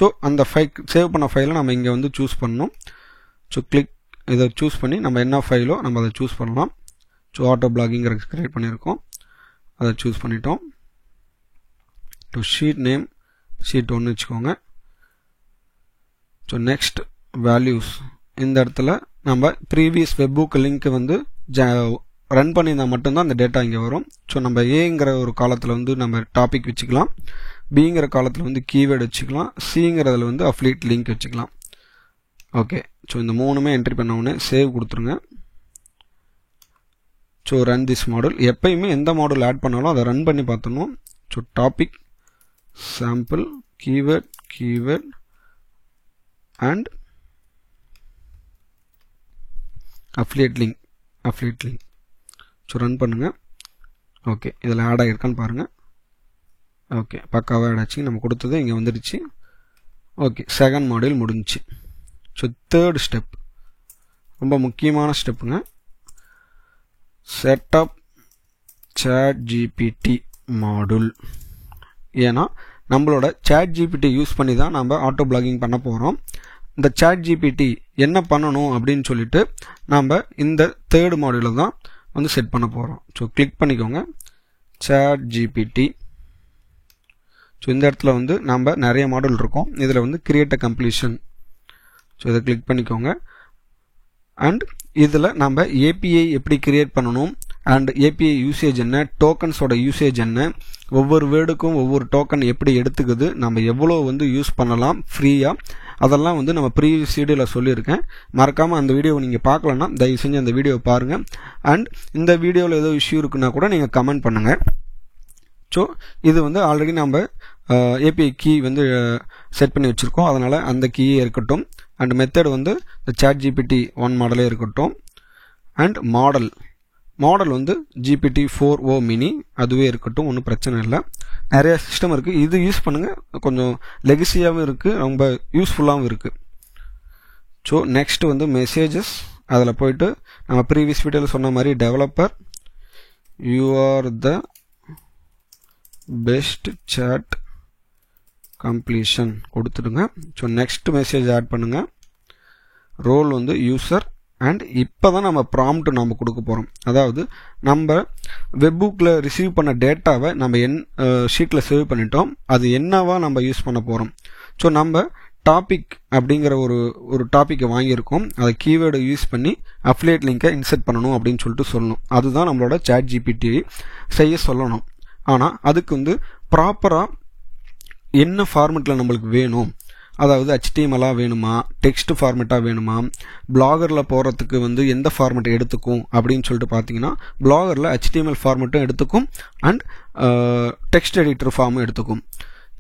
ஸோ அந்த சேவ் பண்ண ஃபைலை நம்ம இங்கே வந்து சூஸ் பண்ணணும். ஸோ கிளிக் இதை சூஸ் பண்ணி நம்ம என்ன ஃபைலோ நம்ம அதை சூஸ் பண்ணலாம். ஸோ ஆட்டோ பிளாகிங்கிற கிரியேட் பண்ணியிருக்கோம், அதை சூஸ் பண்ணிட்டோம். டு ஷீட் நேம் ஷீட் 1 வச்சுக்கோங்க. So next values. இந்த இடத்துல நம்ம ப்ரீவியஸ் வெப்புக் லிங்க் வந்து ரன் பண்ணியிருந்தால் மட்டும்தான் அந்த டேட்டா இங்கே வரும். ஸோ நம்ம ஏங்கிற ஒரு காலத்தில் வந்து நம்ம டாபிக் வச்சுக்கலாம், பிங்கிற காலத்தில் வந்து கீவேர்டு வச்சுக்கலாம், சிங்கிறதுல வந்து அஃபிலியேட் லிங்க் வச்சுக்கலாம். ஓகே. ஸோ இந்த மூணுமே என்ட்ரி பண்ண உடனே சேவ் கொடுத்துருங்க. So run this model. எப்பயுமே எந்த மாடல் ஆட் பண்ணாலும் அதை ரன் பண்ணி பார்த்துடணும். So topic, sample, keyword and affiliate link. So run பண்ணுங்கள். ஓகே. இதில் ஆட் ஆகிருக்கான்னு பாருங்கள். ஓகே, பக்காவாக ஆட் ஆச்சு. நம்ம கொடுத்தது இங்கே வந்துடுச்சு. ஓகே, செகண்ட் மாடியூல் முடிஞ்சிச்சு. ஸோ தேர்ட் ஸ்டெப் ரொம்ப முக்கியமான ஸ்டெப்புங்க. Setup ChatGPT model. ஏன்னா நம்மளோட ChatGPT யூஸ் பண்ணி தான் நம்ம ஆட்டோ பிளாகிங் பண்ண போகிறோம். இந்த ChatGPT என்ன பண்ணணும் அப்படின்னு சொல்லிட்டு நம்ம இந்த தேர்ட் மாடியூலில் தான் வந்து செட் பண்ண போகிறோம். ஸோ கிளிக் பண்ணிக்கோங்க ChatGPT. ஸோ இந்த இடத்துல வந்து நம்ம நிறைய மாடல் இருக்கும். இதில் வந்து கிரியேட் அ கம்ப்ளீஷன். ஸோ இதை கிளிக் பண்ணிக்கோங்க. அண்ட் இதில் நம்ம ஏபிஐ எப்படி கிரியேட் பண்ணணும் அண்ட் ஏபிஐ யூசேஜ் என்ன, டோக்கன்ஸோட யூசேஜ் என்ன, ஒவ்வொரு வேர்டுக்கும் ஒவ்வொரு டோக்கன் எப்படி எடுத்துக்குது, நம்ம எவ்வளோ வந்து யூஸ் பண்ணலாம் ஃப்ரீயாக, அதெல்லாம் வந்து நம்ம ப்ரீவியஸ் வீடியோவில் சொல்லியிருக்கேன். மறக்காமல் அந்த வீடியோவை நீங்கள் பார்க்கலன்னா தயவு செஞ்சு அந்த வீடியோவை பாருங்கள். அண்ட் இந்த வீடியோவில் ஏதோ இஷ்யூ இருக்குன்னா கூட நீங்கள் கமெண்ட் பண்ணுங்கள். ஸோ இது வந்து ஆல்ரெடி நம்ம ஏபிஐ கீ வந்து செட் பண்ணி வச்சுருக்கோம், அதனால் அந்த கீயே இருக்கட்டும். அண்ட் மெத்தட் வந்து இந்த ChatGPT 1 மாடலே இருக்கட்டும். அண்ட் மாடல் வந்து GPT-4o மினி அதுவே இருக்கட்டும், ஒன்றும் பிரச்சனை இல்லை. நிறைய சிஸ்டம் இருக்குது, இது யூஸ் பண்ணுங்கள். கொஞ்சம் லெகசியாகவும் இருக்குது, ரொம்ப யூஸ்ஃபுல்லாகவும் இருக்குது. ஸோ நெக்ஸ்ட் வந்து மெசேஜஸ். அதில் போயிட்டு நம்ம ப்ரீவியஸ் வீடியோவில் சொன்ன மாதிரி developer, you are the best chat completion கொடுத்துடுங்க. ஸோ நெக்ஸ்ட் மெசேஜ் ஆட் பண்ணுங்கள். ரோல் வந்து யூசர். அண்ட் இப்போ தான் நம்ம ப்ராம்ப்ட் நம்ம கொடுக்க போகிறோம். அதாவது நம்ம வெப்புக்கில் ரிசீவ் பண்ண டேட்டாவை நம்ம ஷீட்டில் சேவ் பண்ணிட்டோம், அது என்னவா நம்ம யூஸ் பண்ண போகிறோம். ஸோ நம்ம டாபிக் அப்படிங்கிற ஒரு டாப்பிக்கை வாங்கியிருக்கோம், அதை கீவேர்டை யூஸ் பண்ணி அஃபிலியேட் லிங்கை இன்செர்ட் பண்ணணும் அப்படின்னு சொல்லிட்டு சொல்லணும். அதுதான் நம்மளோட ChatGPT செய்ய சொல்லணும். ஆனால் அதுக்கு வந்து ப்ராப்பராக என்ன ஃபார்மெட்டில் நம்மளுக்கு வேணும், அதாவது HTML-ஆக வேணுமா, டெக்ஸ்ட் ஃபார்மெட்டாக வேணுமா, பிளாகரில் போகிறதுக்கு வந்து எந்த ஃபார்மெட் எடுத்துக்கும் அப்படின்னு சொல்லிட்டு பார்த்தீங்கன்னா பிளாகரில் HTML ஃபார்மெட்டும் எடுத்துக்கும் அண்ட் டெக்ஸ்ட் எடிட்டர் ஃபார்மும் எடுத்துக்கும்.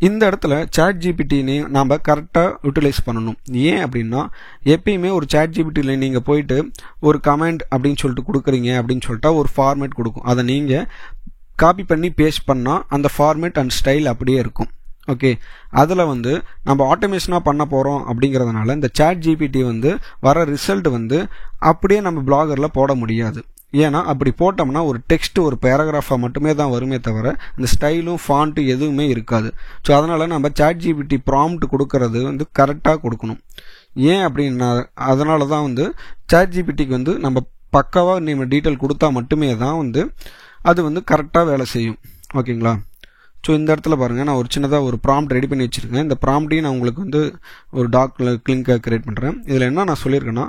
இந்த இடத்துல ChatGPT-னே நாம் கரெக்டாக யூட்டிலைஸ் பண்ணணும். ஏன் அப்படின்னா எப்பயுமே ஒரு ChatGPT-ல நீங்கள் போயிட்டு ஒரு கமெண்ட் அப்படின்னு சொல்லிட்டு கொடுக்குறீங்க அப்படின்னு சொல்லிட்டா ஒரு ஃபார்மேட் கொடுக்கும். அதை நீங்கள் காப்பி பண்ணி பேஸ்ட் பண்ணால் அந்த ஃபார்மேட் அண்ட் ஸ்டைல் அப்படியே இருக்கும். ஓகே, அதில் வந்து நம்ம ஆட்டோமேஷனாக பண்ண போகிறோம் அப்படிங்கிறதுனால இந்த சாட் ஜிபிடி வந்து வர ரிசல்ட் வந்து அப்படியே நம்ம பிளாகரில் போட முடியாது. ஏன்னா அப்படி போட்டோம்னா ஒரு டெக்ஸ்ட் ஒரு பேராகிராஃபாக மட்டுமே தான் வருமே தவிர இந்த ஸ்டைலும் ஃபாண்ட்டு எதுவுமே இருக்காது. ஸோ அதனால் நம்ம சாட் ஜிபிடி ப்ராம்ப்ட் கொடுக்கறது வந்து கரெக்டாக கொடுக்கணும். ஏன் அப்படின்னா அதனால தான் வந்து சாட் ஜிபிடிக்கு வந்து நம்ம பக்காவாக நம்ம டீட்டெயில் கொடுத்தா மட்டுமே தான் வந்து அது வந்து கரெக்டாக வேலை செய்யும். ஓகேங்களா? ஸோ இந்த இடத்துல பாருங்கள், நான் ஒரு சின்னதாக ஒரு ப்ராம்ப்ட் ரெடி பண்ணி வச்சுருக்கேன். இந்த ப்ராம்ப்டையும் நான் உங்களுக்கு வந்து ஒரு லிங்கை கிரியேட் பண்ணுறேன். இதில் என்ன நான் சொல்லியிருக்கேன்னா,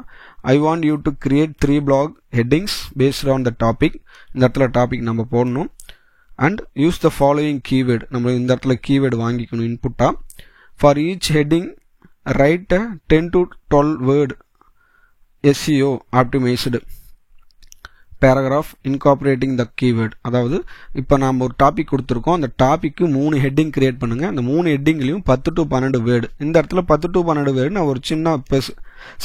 I want you to create 3 blog headings based on the topic. இந்த இடத்துல டாபிக் நம்ம போடணும். And use the following keyword, நம்ம இந்த இடத்துல கீவேர்டு வாங்கிக்கணும் இன்புட்டாக. For each heading write 10 to 12 word SEO optimised paragraph incorporating the keyword. அதாவது இப்போ நம்ம ஒரு டாபிக் கொடுத்துருக்கோம், அந்த டாப்பிக்கு 3 ஹெட்டிங் கிரியேட் பண்ணுங்கள். அந்த 3 ஹெட்டிங்லையும் 10 to 12 வேர்டு. இந்த இடத்துல 10 to 12 வேர்டு நான் ஒரு சின்ன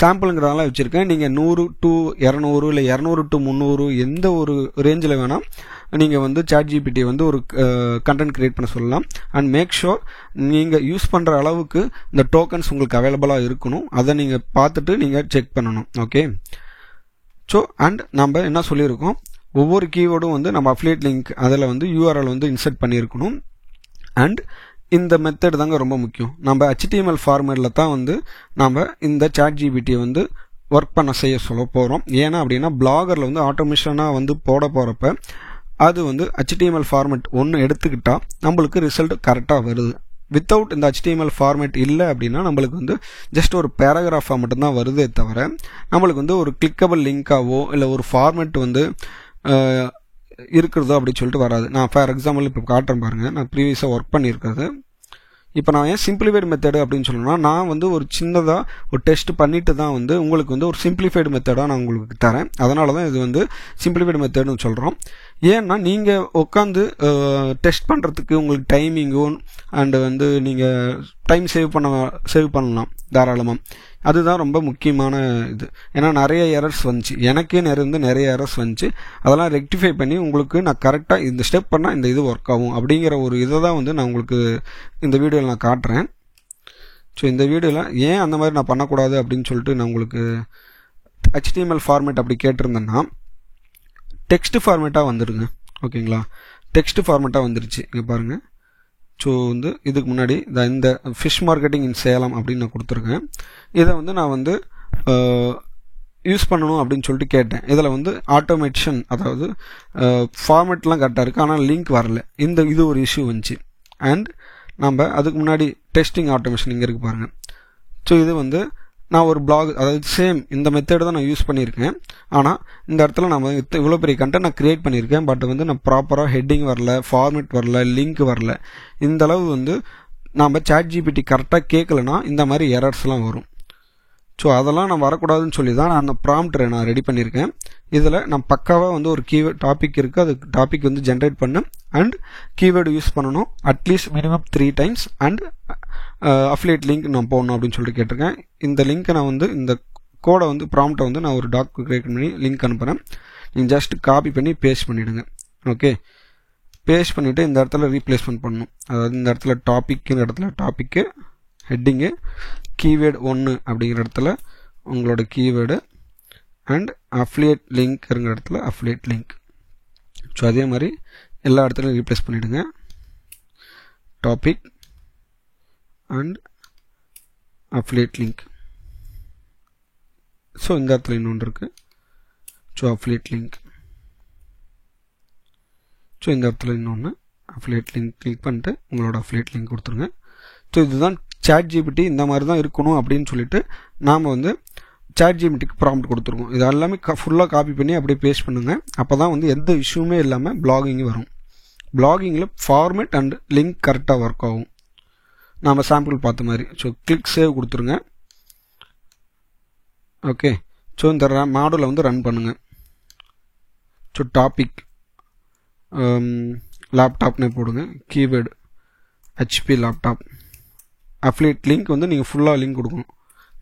சாம்பிளுங்கிறதெல்லாம் வச்சுருக்கேன். நீங்கள் 100 to 200 இல்லை 200 to 300 எந்த ஒரு ரேஞ்சில் வேணால் நீங்கள் வந்து சாட் ஜிபிடி வந்து ஒரு கண்டென்ட் கிரியேட் பண்ண சொல்லலாம். அண்ட் மேக் ஷோர் நீங்கள் யூஸ் பண்ணுற அளவுக்கு இந்த டோக்கன்ஸ் உங்களுக்கு அவைலபிளாக இருக்கணும். அதை நீங்கள் பார்த்துட்டு நீங்கள் செக் பண்ணணும். ஓகே, ஸோ அண்ட் நம்ம என்ன சொல்லியிருக்கோம், ஒவ்வொரு கீவேர்டும் வந்து நம்ம அஃபிலியேட் லிங்க் அதில் வந்து யூஆர்எல் வந்து இன்சர்ட் பண்ணியிருக்கணும். அண்ட் இந்த மெத்தட் தாங்க ரொம்ப முக்கியம். நம்ம HTML ஃபார்மேட்டில் தான் வந்து நம்ம இந்த சாட் ஜிபிடியை வந்து ஒர்க் பண்ண சொல்ல போகிறோம். ஏன்னா அப்படின்னா பிளாகரில் வந்து ஆட்டோமேஷனாக வந்து போட போகிறப்ப அது வந்து HTML ஃபார்மேட் ஒன்று எடுத்துக்கிட்டால் நம்மளுக்கு ரிசல்ட் கரெக்டாக வருது. வித்தவுட் இந்த HTML ஃபார்மேட் இல்லை அப்படின்னா நம்மளுக்கு வந்து ஜஸ்ட் ஒரு பேராகிராஃபாக மட்டும்தான் வருதே தவிர நம்மளுக்கு வந்து ஒரு கிளிக்கபிள் லிங்காவோ இல்லை ஒரு ஃபார்மேட் வந்து இருக்கிறதோ அப்படின்னு சொல்லிட்டு வராது. நான் ஃபார் எக்ஸாம்பிள் இப்போ காட்டுறேன் பாருங்கள், நான் ப்ரீவியஸாக ஒர்க் பண்ணியிருக்கிறது. இப்போ நான் ஏன் சிம்பிளிஃபைடு மெத்தடு அப்படின்னு சொல்லணும்னா, நான் வந்து ஒரு சின்னதாக ஒரு டெஸ்ட் பண்ணிட்டு தான் வந்து உங்களுக்கு வந்து ஒரு சிம்பிளிஃபைடு மெத்தடாக நான் உங்களுக்கு தரேன். அதனால தான் இது வந்து சிம்பிளிஃபைடு மெத்தட்னு சொல்கிறோம். ஏன்னா நீங்கள் உட்காந்து டெஸ்ட் பண்ணுறதுக்கு உங்களுக்கு டைமிங்கும் அண்டு வந்து நீங்கள் டைம் சேவ் பண்ணலாம் தாராளமாக. அதுதான் ரொம்ப முக்கியமான இது. ஏன்னா நிறைய எரர்ஸ் வந்துச்சு, எனக்கே நிறைய எரர்ஸ் வந்துச்சு. அதெல்லாம் ரெக்டிஃபை பண்ணி உங்களுக்கு நான் கரெக்டாக இந்த ஸ்டெப் பண்ணால் இந்த இது ஒர்க் ஆகும் அப்படிங்கிற ஒரு இதை தான் வந்து நான் உங்களுக்கு இந்த வீடியோவில் நான் காட்டுறேன். ஸோ இந்த வீடியோவில் ஏன் அந்த மாதிரி நான் பண்ணக்கூடாது அப்படின்னு சொல்லிட்டு நான் உங்களுக்கு HTML ஃபார்மேட் அப்படி கேட்டிருந்தேன்னா டெக்ஸ்ட் ஃபார்மேட்டாக வந்துடுங்க. ஓகேங்களா? டெக்ஸ்ட் ஃபார்மேட்டாக வந்துருச்சு. இங்கே பாருங்கள். ஸோ வந்து இதுக்கு முன்னாடி இந்த ஃபிஷ் மார்க்கெட்டிங் இன் சேலம் அப்படின்னு நான் கொடுத்துருக்கேன். இதை வந்து நான் வந்து யூஸ் பண்ணணும் அப்படின்னு சொல்லிட்டு கேட்டேன். இதில் வந்து ஆட்டோமேஷன், அதாவது ஃபார்மேட்லாம் கரெக்டாக இருக்குது, ஆனால் லிங்க் வரல. இது ஒரு இஷ்யூ வந்துச்சு. அண்ட் நம்ம அதுக்கு முன்னாடி டெஸ்டிங் ஆட்டோமேஷன் இங்கே இருக்குது பாருங்கள். ஸோ இது வந்து நான் ஒரு பிளாக், அதாவது சேம் இந்த மெத்தேடு தான் நான் யூஸ் பண்ணியிருக்கேன். ஆனால் இந்த இடத்துல நம்ம இவ்வளோ பெரிய கண்டென்ட் நான் க்ரியேட் பண்ணியிருக்கேன். பட் வந்து நான் ப்ராப்பராக ஹெட்டிங் வரல, ஃபார்மேட் வரல, லிங்க் வரல. இந்த அளவு வந்து நம்ம சாட் ஜிபிடி கரெக்டாக கேட்கலன்னா இந்த மாதிரி எரர்ஸ்லாம் வரும். ஸோ அதெல்லாம் நான் வரக்கூடாதுன்னு சொல்லி தான் நான் அந்த ப்ராம்ப்ட் நான் ரெடி பண்ணியிருக்கேன். இதில் நான் பக்காவாக வந்து ஒரு கீவேர்ட் டாபிக் இருக்குது, அது டாபிக் வந்து ஜென்ரேட் பண்ணு அண்ட் கீவேர்டு யூஸ் பண்ணணும் at least minimum 3 times and affiliate link நான் போடணும் அப்படின்னு சொல்லிட்டு கேட்டிருக்கேன். இந்த லிங்க்கை நான் வந்து இந்த கோடை வந்து ப்ராம்ப்டை வந்து நான் ஒரு டாக் கிரியேட் பண்ணி லிங்க் அனுப்புகிறேன். நீங்கள் ஜஸ்ட் காப்பி பண்ணி பேஸ்ட் பண்ணிவிடுங்க. ஓகே, பேஸ்ட் பண்ணிவிட்டு இந்த இடத்துல ரீப்ளேஸ்மெண்ட் பண்ணணும். அதாவது இந்த இடத்துல டாபிக்குங்கிற இடத்துல டாப்பிக்கு, ஹெட்டிங்கு, கீவேர்டு 1 அப்படிங்கிற இடத்துல உங்களோட கீவேர்டு அண்ட் அஃபிலியேட் லிங்க்ங்கிற இடத்துல அஃபிலியேட் லிங்க். ஸோ அதே மாதிரி எல்லா இடத்துலையும் ரீப்ளேஸ் பண்ணிவிடுங்க. Topic and affiliate link. So இந்த இடத்துல இன்னொன்று இருக்குது. So affiliate link. ஸோ இந்த இடத்துல இன்னொன்று அஃபிலியேட் லிங்க் கிளிக் பண்ணிட்டு உங்களோட அஃபிலியேட் லிங்க் கொடுத்துருங்க. ஸோ இதுதான் சாட் ஜிபிடி இந்த மாதிரி தான் இருக்கணும் அப்படின்னு சொல்லிட்டு நாம் வந்து சாட் ஜிபிடிக்கு ப்ராம்ப்ட் கொடுத்துருக்கோம். இது எல்லாமே ஃபுல்லாக காப்பி பண்ணி அப்படியே பேஸ்ட் பண்ணுங்கள். அப்போ தான் வந்து எந்த இஷ்யூமே இல்லாமல் பிளாகிங் வரும். பிளாகிங்கில் ஃபார்மேட் அண்ட் லிங்க் கரெக்டாக ஒர்க் ஆகும், நாம் சாம்பிள் பார்த்த மாதிரி. ஸோ கிளிக் சேவ் கொடுத்துருங்க. ஓகே, ஸோ இந்த மாடலை வந்து ரன் பண்ணுங்கள். ஸோ டாபிக் லேப்டாப்னே போடுங்க, keyword HP laptop, affiliate link வந்து நீங்கள் ஃபுல்லாக லிங்க் கொடுக்கணும்.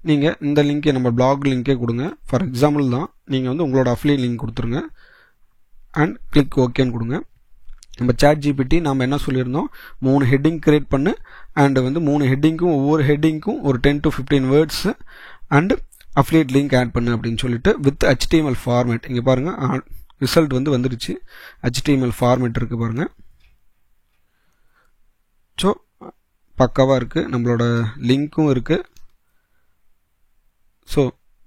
நீங்கள் இந்த லிங்க்கை நம்ம பிளாக் லிங்க்கே கொடுங்க. ஃபார் எக்ஸாம்பிள் தான் நீங்கள் வந்து உங்களோட அஃபிலியேட் லிங்க் கொடுத்துருங்க அண்ட் கிளிக் ஓகேன்னு கொடுங்க. நம்ம ChatGPT நாம் என்ன சொல்லியிருந்தோம், 3 ஹெட்டிங் கிரியேட் பண்ணு அண்ட் வந்து 3 ஹெட்டிங்க்கும் ஒவ்வொரு ஹெட்டிங்க்கும் ஒரு 10 to 15 words and affiliate link add பண்ணு அப்படின்னு சொல்லிட்டு வித் HTML ஃபார்மேட். இங்கே பாருங்கள் ரிசல்ட் வந்து வந்துருச்சு. HTML ஃபார்மேட் இருக்குது பாருங்கள். ஸோ பக்காவாக இருக்குது, நம்மளோட லிங்க்கும் இருக்குது. ஸோ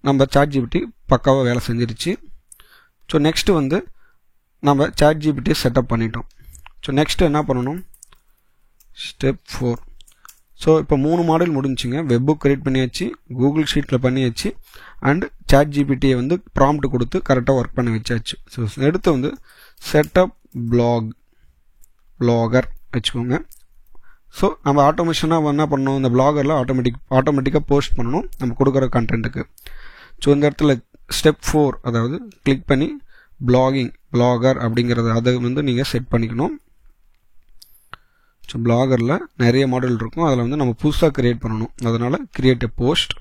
நம்ம ChatGPT பக்காவாக வேலை செஞ்சிருச்சு. ஸோ நெக்ஸ்ட்டு வந்து நம்ம ChatGPT செட்டப் பண்ணிட்டோம். ஸோ நெக்ஸ்ட்டு என்ன பண்ணணும், ஸ்டெப் 4. ஸோ இப்போ 3 மாடல் முடிஞ்சுங்க. வெப்புக் கிரியேட் பண்ணியாச்சு, கூகுள் ஷீட்டில் பண்ணியாச்சு அண்ட் ChatGPTயை வந்து ப்ராம்ப்ட் கொடுத்து கரெக்டாக ஒர்க் பண்ணி வச்சாச்சு. ஸோ எடுத்து வந்து செட்டப் பிளாகர் வச்சுக்கோங்க. ஸோ நம்ம ஆட்டோமேஷனாக என்ன பண்ணணும், இந்த பிளாகரில் ஆட்டோமேட்டிக்காக போஸ்ட் பண்ணணும் நம்ம கொடுக்குற கண்டென்ட்டுக்கு. ஸோ இந்த இடத்துல ஸ்டெப் 4 அதாவது கிளிக் பண்ணி பிளாகர் அப்படிங்கிறத அதை வந்து நீங்கள் செட் பண்ணிக்கணும். ஸோ பிளாகரில் நிறைய மாடல் இருக்கும், அதில் வந்து நம்ம புதுசாக க்ரியேட் பண்ணணும். அதனால் கிரியேட் எ போஸ்ட்.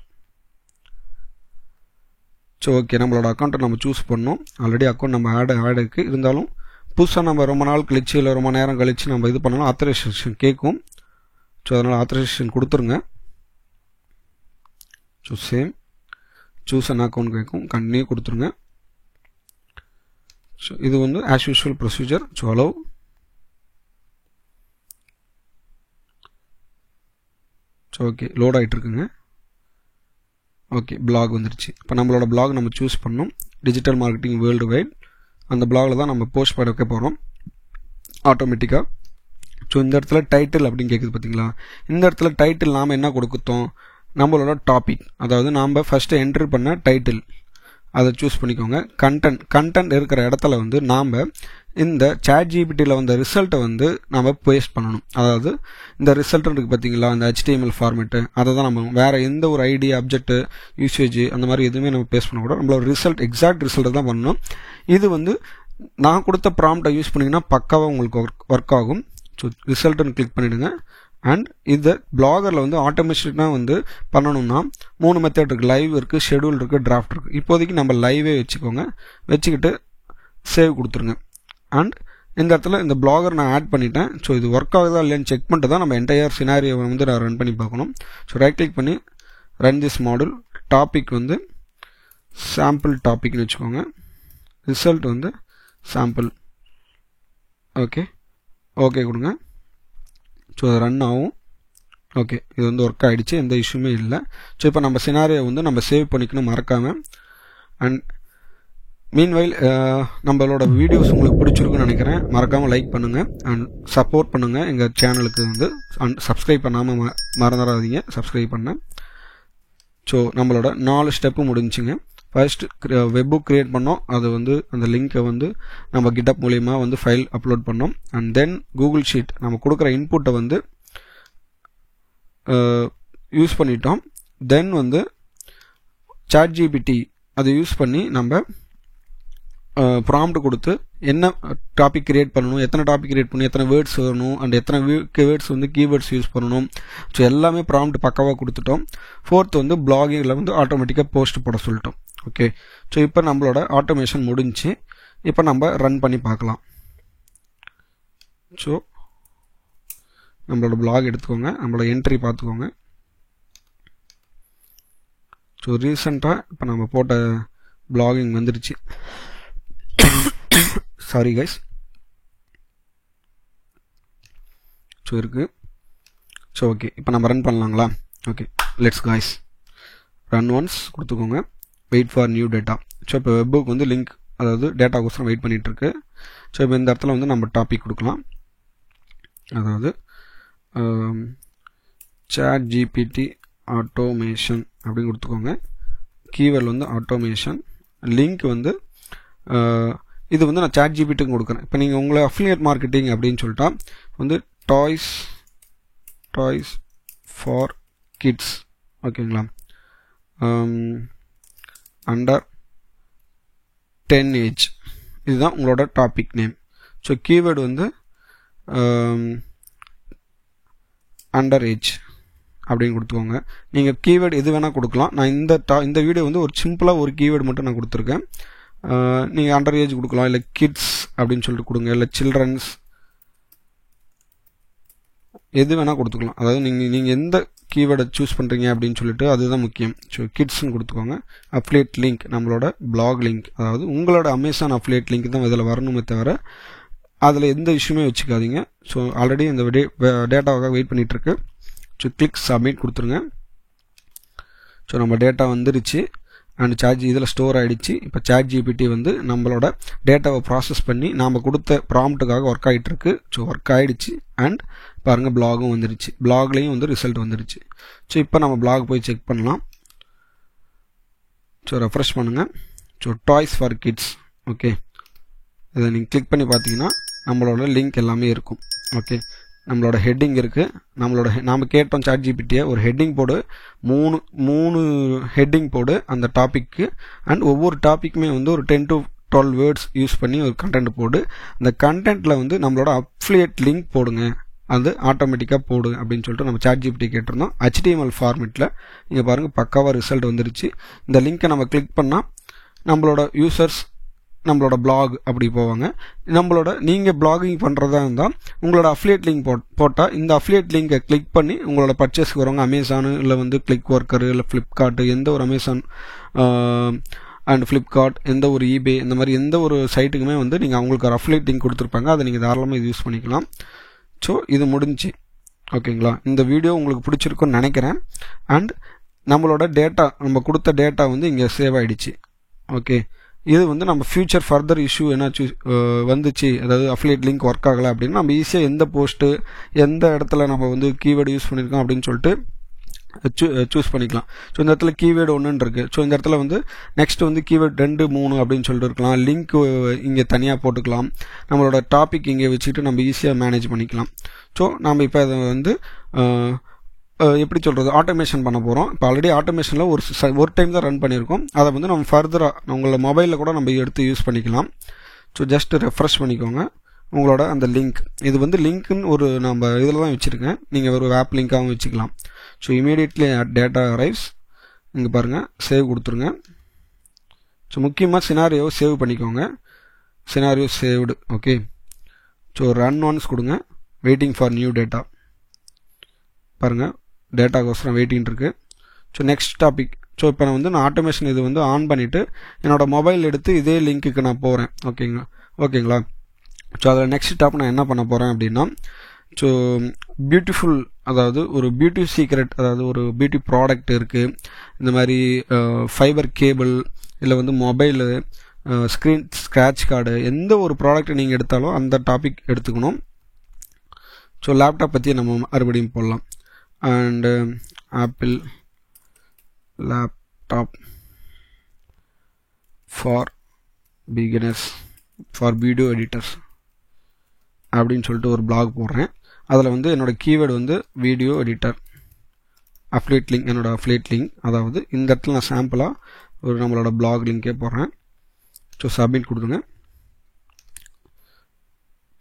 ஸோ ஓகே, நம்மளோட அக்கௌண்ட்டை நம்ம சூஸ் பண்ணோம். ஆல்ரெடி அக்கௌண்ட் நம்ம ஆட் இருக்குது, இருந்தாலும் புதுசாக நம்ம ரொம்ப நாள் கழிச்சு இல்லை ரொம்ப நேரம் கழித்து நம்ம இது பண்ணலாம், ஆத்தரைசேஷன் கேட்கும். ஸோ அதனால் ஆத்தரைசேஷன் கொடுத்துருங்க. So same choose an account கேட்கும், கண்டினியூ கொடுத்துருங்க. ஸோ இது வந்து as usual procedure. So allow. So okay, load ஆகிட்டுருக்குங்க. ஓகே, பிளாக் வந்துருச்சு. இப்போ நம்மளோட பிளாக் நம்ம சூஸ் பண்ணோம், டிஜிட்டல் மார்க்கெட்டிங் வேர்ல்டு வைட். அந்த பிளாகில் தான் நம்ம போஸ்ட் பண்ண வைக்க போகிறோம் ஆட்டோமேட்டிக்காக. ஸோ இந்த இடத்துல டைட்டில் அப்படின்னு கேட்குது பார்த்தீங்களா, இந்த இடத்துல டைட்டில் நாம் என்ன கொடுக்குத்தோம், நம்மளோட டாபிக், அதாவது நாம் ஃபஸ்ட்டு என்ட்ரி பண்ண டைட்டில் அதை சூஸ் பண்ணிக்கோங்க. கண்டென்ட் இருக்கிற இடத்துல வந்து நாம் இந்த ChatGPTயில் வந்த ரிசல்ட்டை வந்து நம்ம பேஸ்ட் பண்ணணும். அதாவது இந்த ரிசல்ட் இருக்குது பார்த்தீங்களா, இந்த HTML ஃபார்மேட்டு, அதை தான் நம்ம வேறு எந்த ஒரு ஐடி அப்ஜெக்ட்டு யூசேஜ் அந்த மாதிரி எதுவுமே நம்ம பேஸ்ட் பண்ணக்கூடாது. நம்மளோட ரிசல்ட் எக்ஸாக்ட் ரிசல்ட்டை தான் பண்ணணும். இது வந்து நான் கொடுத்த ப்ராம்ப்டை யூஸ் பண்ணிங்கன்னா பக்காவாக உங்களுக்கு ஒர்க் ஆகும். ஸோ ரிசல்ட்டுன்னு கிளிக் பண்ணிவிடுங்க. அண்ட் இந்த பிளாகரில் வந்து ஆட்டோமேட்டிக்காக வந்து பண்ணணும்னா 3 மெத்தட் இருக்குது. லைவ் இருக்குது, ஷெடியூல் இருக்குது, டிராஃப்ட் இருக்குது. இப்போதைக்கு நம்ம லைவே வச்சுக்கோங்க. வச்சுக்கிட்டு சேவ் கொடுத்துருங்க. அண்ட் இந்த இடத்துல இந்த பிளாகர் நான் ஆட் பண்ணிட்டேன். ஸோ இது ஒர்க் ஆகுதா இல்லைன்னு செக் பண்ணிட்டு தான் நம்ம என்டையர் சினாரியோவை வந்து நான் ரன் பண்ணி பார்க்கணும். ஸோ ரைட் கிளிக் பண்ணி ரன் திஸ் மாடல். டாபிக் வந்து சாம்பிள் டாபிக்னு வச்சுக்கோங்க. ரிசல்ட் வந்து சாம்பிள். ஓகே ஓகே கொடுங்க. ஸோ அது ரன் ஆகும். ஓகே, இது வந்து ஒர்க் ஆகிடுச்சு, எந்த இஷ்யூமே இல்லை. ஸோ இப்போ நம்ம சினாரியோ வந்து நம்ம சேவ் பண்ணிக்கணும் மறக்காமல். அண்ட் மீன்வைல் நம்மளோட வீடியோஸ் உங்களுக்கு பிடிச்சிருக்குன்னு நினைக்கிறேன். மறக்காமல் லைக் பண்ணுங்கள் அண்ட் சப்போர்ட் பண்ணுங்கள் எங்கள் சேனலுக்கு வந்து. அண்ட் சப்ஸ்கிரைப் பண்ணாமல் மறந்துடாதீங்க சப்ஸ்கிரைப் பண்ண. ஸோ நம்மளோட 4 ஸ்டெப்பு முடிஞ்சுங்க. ஃபர்ஸ்ட் வெப்புக் க்ரியேட் பண்ணோம், அது வந்து அந்த லிங்க்கை வந்து நம்ம GitHub மூலிமா வந்து ஃபைல் அப்லோட் பண்ணோம். அண்ட் தென் கூகுள் ஷீட் நம்ம கொடுக்குற இன்புட்டை வந்து யூஸ் பண்ணிட்டோம். தென் வந்து ChatGPT அதை யூஸ் பண்ணி நம்ம ப்ராம்ப்ட் கொடுத்து என்ன டாபிக் கிரியேட் பண்ணணும், எத்தனை டாபிக் கிரியேட் பண்ணணும், எத்தனை வேர்ட்ஸ் வரணும் அண்ட் எத்தனை வேர்ட்ஸ் வந்து கீவேர்ட்ஸ் யூஸ் பண்ணணும். ஸோ எல்லாமே ப்ராம்ப்ட் பக்காவாக கொடுத்துட்டோம். 4th வந்து பிளாகிங்கில் வந்து ஆட்டோமேட்டிக்காக போஸ்ட் போட சொல்லிட்டோம். ஓகே, ஸோ இப்போ நம்மளோட ஆட்டோமேஷன் முடிஞ்சு. இப்போ நம்ம ரன் பண்ணி பார்க்கலாம். ஸோ நம்மளோட பிளாக் எடுத்துக்கோங்க, நம்மளோட என்ட்ரி பார்த்துக்கோங்க. ஸோ ரீசெண்டாக இப்போ நம்ம போட்ட பிளாகிங் வந்துருச்சு. Sorry guys. ஸோ இருக்குது. ஸோ ஓகே, இப்போ நம்ம ரன் பண்ணலாங்களா? Okay, let's guys run once கொடுத்துக்கோங்க. Wait for new data. So இப்போ வெப்புக்கு வந்து லிங்க், அதாவது டேட்டாக்கோசரம் வெயிட் பண்ணிகிட்ருக்கு. ஸோ இப்போ இந்த இடத்துல வந்து நம்ம டாபிக் கொடுக்கலாம். அதாவது ChatGPT ஆட்டோமேஷன் அப்படின்னு கொடுத்துக்கோங்க. கீவேர்டு வந்து ஆட்டோமேஷன். லிங்க் வந்து இது வந்து நான் ChatGPTக்கு கொடுக்குறேன். இப்போ நீங்கள் உங்களை அஃபிலியேட் மார்க்கெட்டிங் அப்படின்னு சொல்லிட்டா வந்து டாய்ஸ் ஃபார் கிட்ஸ், ஓகேங்களா, அண்டர் 10 ஏஜ், இதுதான் உங்களோட டாபிக் நேம். ஸோ கீவேர்டு வந்து அண்டர் ஏஜ் அப்படின்னு கொடுத்துக்கோங்க. நீங்கள் கீவேர்டு எது வேணால் கொடுக்கலாம். நான் இந்த வீடியோ வந்து ஒரு சிம்பிளாக ஒரு கீவேர்டு மட்டும் நான் கொடுத்துருக்கேன். நீங்கள் அண்டர் ஏஜ் கொடுக்கலாம், இல்லை கிட்ஸ் அப்படின்னு சொல்லிட்டு கொடுங்க, இல்லை சில்ட்ரன்ஸ் எது வேணால் கொடுத்துக்கலாம். அதாவது நீங்கள் எந்த கீவேர்டை சூஸ் பண்ணுறீங்க அப்படின்னு சொல்லிட்டு அதுதான் முக்கியம். ஸோ கிட்ஸ்ன்னு கொடுத்துக்கோங்க. அஃப்லியேட் லிங்க் நம்மளோட பிளாக் லிங்க், அதாவது உங்களோட அமேசான் அஃப்லியேட் லிங்க் தான் இதில் வரணுமே தவிர அதில் எந்த இஷ்யூமே வச்சுக்காதீங்க. ஸோ ஆல்ரெடி இந்த டேட்டாவாக வெயிட் பண்ணிகிட்ருக்கு. ஸோ கிளிக் சப்மிட் கொடுத்துருங்க. ஸோ நம்ம டேட்டா வந்துருச்சு அண்ட் இதில் ஸ்டோர் ஆகிடுச்சு. இப்போ ChatGPT வந்து நம்மளோட டேட்டாவை ப்ராசஸ் பண்ணி நாம் கொடுத்த ப்ராம்ப்ட்டுக்காக ஒர்க் ஆகிட்டுருக்கு. ஸோ ஒர்க் ஆகிடுச்சு அண்ட் பாருங்கள் பிளாகும் வந்துருச்சு. பிளாக்லேயும் வந்து ரிசல்ட் வந்துருச்சு. ஸோ இப்போ நம்ம பிளாக் போய் செக் பண்ணலாம். ஸோ ரெஃப்ரெஷ் பண்ணுங்கள். So toys for kids. Okay, இதை நீங்கள் கிளிக் பண்ணி பார்த்தீங்கன்னா நம்மளோட லிங்க் எல்லாமே இருக்கும். ஓகே, நம்மளோட ஹெட்டிங் இருக்குது. நாம் கேட்டோம் ChatGPT-யை ஒரு ஹெட்டிங் போடு, மூணு ஹெட்டிங் போடு அந்த டாப்பிக்கு. அண்ட் ஒவ்வொரு டாப்பிக்குமே வந்து ஒரு 10 to 12 வேர்ட்ஸ் யூஸ் பண்ணி ஒரு கண்டென்ட் போடு. அந்த கண்டென்ட்டில் வந்து நம்மளோட அஃப்லியேட் லிங்க் போடுங்க, அது ஆட்டோமேட்டிக்காக போடு அப்படின்னு சொல்லிட்டு நம்ம ChatGPT கேட்டிருந்தோம். HTML ஃபார்மேட்டில் இங்கே பாருங்கள் பக்காவாக ரிசல்ட் வந்துருச்சு. இந்த லிங்க்கை நம்ம கிளிக் பண்ணால் நம்மளோட யூசர்ஸ் நம்மளோட பிளாக் அப்படி போவாங்க. நீங்கள் பிளாகிங் பண்ணுறதா இருந்தால் உங்களோட அஃப்லியேட் லிங்க் போட்டால் இந்த அஃப்லியேட் லிங்கை கிளிக் பண்ணி உங்களோட பர்ச்சேஸ்க்கு வரவங்க அமேசானு இல்லை வந்து கிளிக் ஒர்க்கரு இல்லை ஃப்ளிப்கார்ட்டு, எந்த ஒரு அமேசான் அண்ட் ஃப்ளிப்கார்ட், எந்த ஒரு eBay, இந்த மாதிரி எந்த ஒரு சைட்டுக்குமே வந்து நீங்கள் அவங்களுக்கு ஒரு அஃப்லியேட் லிங்க் கொடுத்துருப்பாங்க. அதை நீங்கள் தாராளமாக இது யூஸ் பண்ணிக்கலாம். ஸோ இது முடிஞ்சு. ஓகேங்களா, இந்த வீடியோ உங்களுக்கு பிடிச்சிருக்குன்னு நினைக்கிறேன். அண்ட் நம்மளோட டேட்டா, நம்ம கொடுத்த டேட்டா வந்து இங்கே சேவ் ஆகிடுச்சு. ஓகே, இது வந்து நம்ம ஃபியூச்சர் ஃபர்தர் இஷ்யூ என்னாச்சும் வந்துச்சு, அதாவது அஃப்லியேட் லிங்க் ஒர்க் ஆகலை அப்படின்னா நம்ம ஈஸியாக எந்த போஸ்ட்டு எந்த இடத்துல நம்ம வந்து கீவேர்டு யூஸ் பண்ணியிருக்கோம் அப்படின்னு சொல்லிட்டு சூஸ் பண்ணிக்கலாம். ஸோ இந்த இடத்துல கீவேர்டு 1 இருக்குது. ஸோ இந்த இடத்துல வந்து நெக்ஸ்ட் வந்து கீவேர்டு 2, 3 அப்படின்னு சொல்லிட்டு இருக்கலாம். லிங்க் இங்கே தனியாக போட்டுக்கலாம். நம்மளோட டாபிக் இங்கே வச்சுக்கிட்டு நம்ம ஈஸியாக மேனேஜ் பண்ணிக்கலாம். ஸோ நம்ம இப்போ அதை வந்து எப்படி சொல்கிறது, ஆட்டோமேஷன் பண்ண போகிறோம். இப்போ ஆல்ரெடி ஆட்டோமேஷனில் ஒரு டைம் தான் ரன் பண்ணியிருக்கோம். அதை வந்து நம்ம ஃபர்தராக உங்களோட மொபைலில் கூட நம்ம எடுத்து யூஸ் பண்ணிக்கலாம். ஸோ ஜஸ்ட் ரெஃப்ரெஷ் பண்ணிக்கோங்க உங்களோட அந்த லிங்க். இது வந்து லிங்க்குன்னு ஒரு நம்ம இதில் தான் வச்சுருக்கேன். நீங்கள் ஒரு ஆப் லிங்காகவும் வச்சுக்கலாம். So immediately data arrives. இங்கே பாருங்கள், சேவ் கொடுத்துருங்க. ஸோ முக்கியமாக சினாரியோ சேவ் பண்ணிக்கோங்க. Scenario saved. Okay, so run once கொடுங்க. Waiting for new data. பாருங்கள், டேட்டாக்கோசரம் வெயிட்டிங் இருக்குது. So next topic. ஸோ இப்போ நான் வந்து ஆட்டோமேஷன் இது வந்து ஆன் பண்ணிவிட்டு என்னோடய மொபைல் எடுத்து இதே லிங்க்குக்கு நான் போகிறேன். ஓகேங்களா. ஸோ அதில் நெக்ஸ்ட் டாப் நான் என்ன பண்ண போகிறேன் அப்படின்னா, ஸோ பியூட்டிஃபுல், அதாவது ஒரு பியூட்டி சீக்ரெட், அதாவது ஒரு பியூட்டி ப்ராடக்ட் இருக்குது. இந்த மாதிரி ஃபைபர் கேபிள், இல்லை வந்து மொபைலு, ஸ்க்ரீன் ஸ்க்ராட்ச் கார்டு, எந்த ஒரு ப்ராடக்ட் நீங்கள் எடுத்தாலும் அந்த டாபிக் எடுத்துக்கணும். ஸோ லேப்டாப் பற்றி நம்ம மறுபடியும் போடலாம். And Apple laptop for beginners for video editors அப்படின்னு சொல்லிட்டு ஒரு பிளாக் போடுறேன். அதில் வந்து என்னோடய கீவேர்டு வந்து வீடியோ எடிட்டர், அஃப்லியேட் லிங்க், என்னோடய அஃப்லியேட் லிங்க். அதாவது இந்த இடத்துல நான் சாம்பிளாக ஒரு நம்மளோட பிளாக் லிங்கே போடுறேன். ஸோ சப்மிட் கொடுத்துங்க.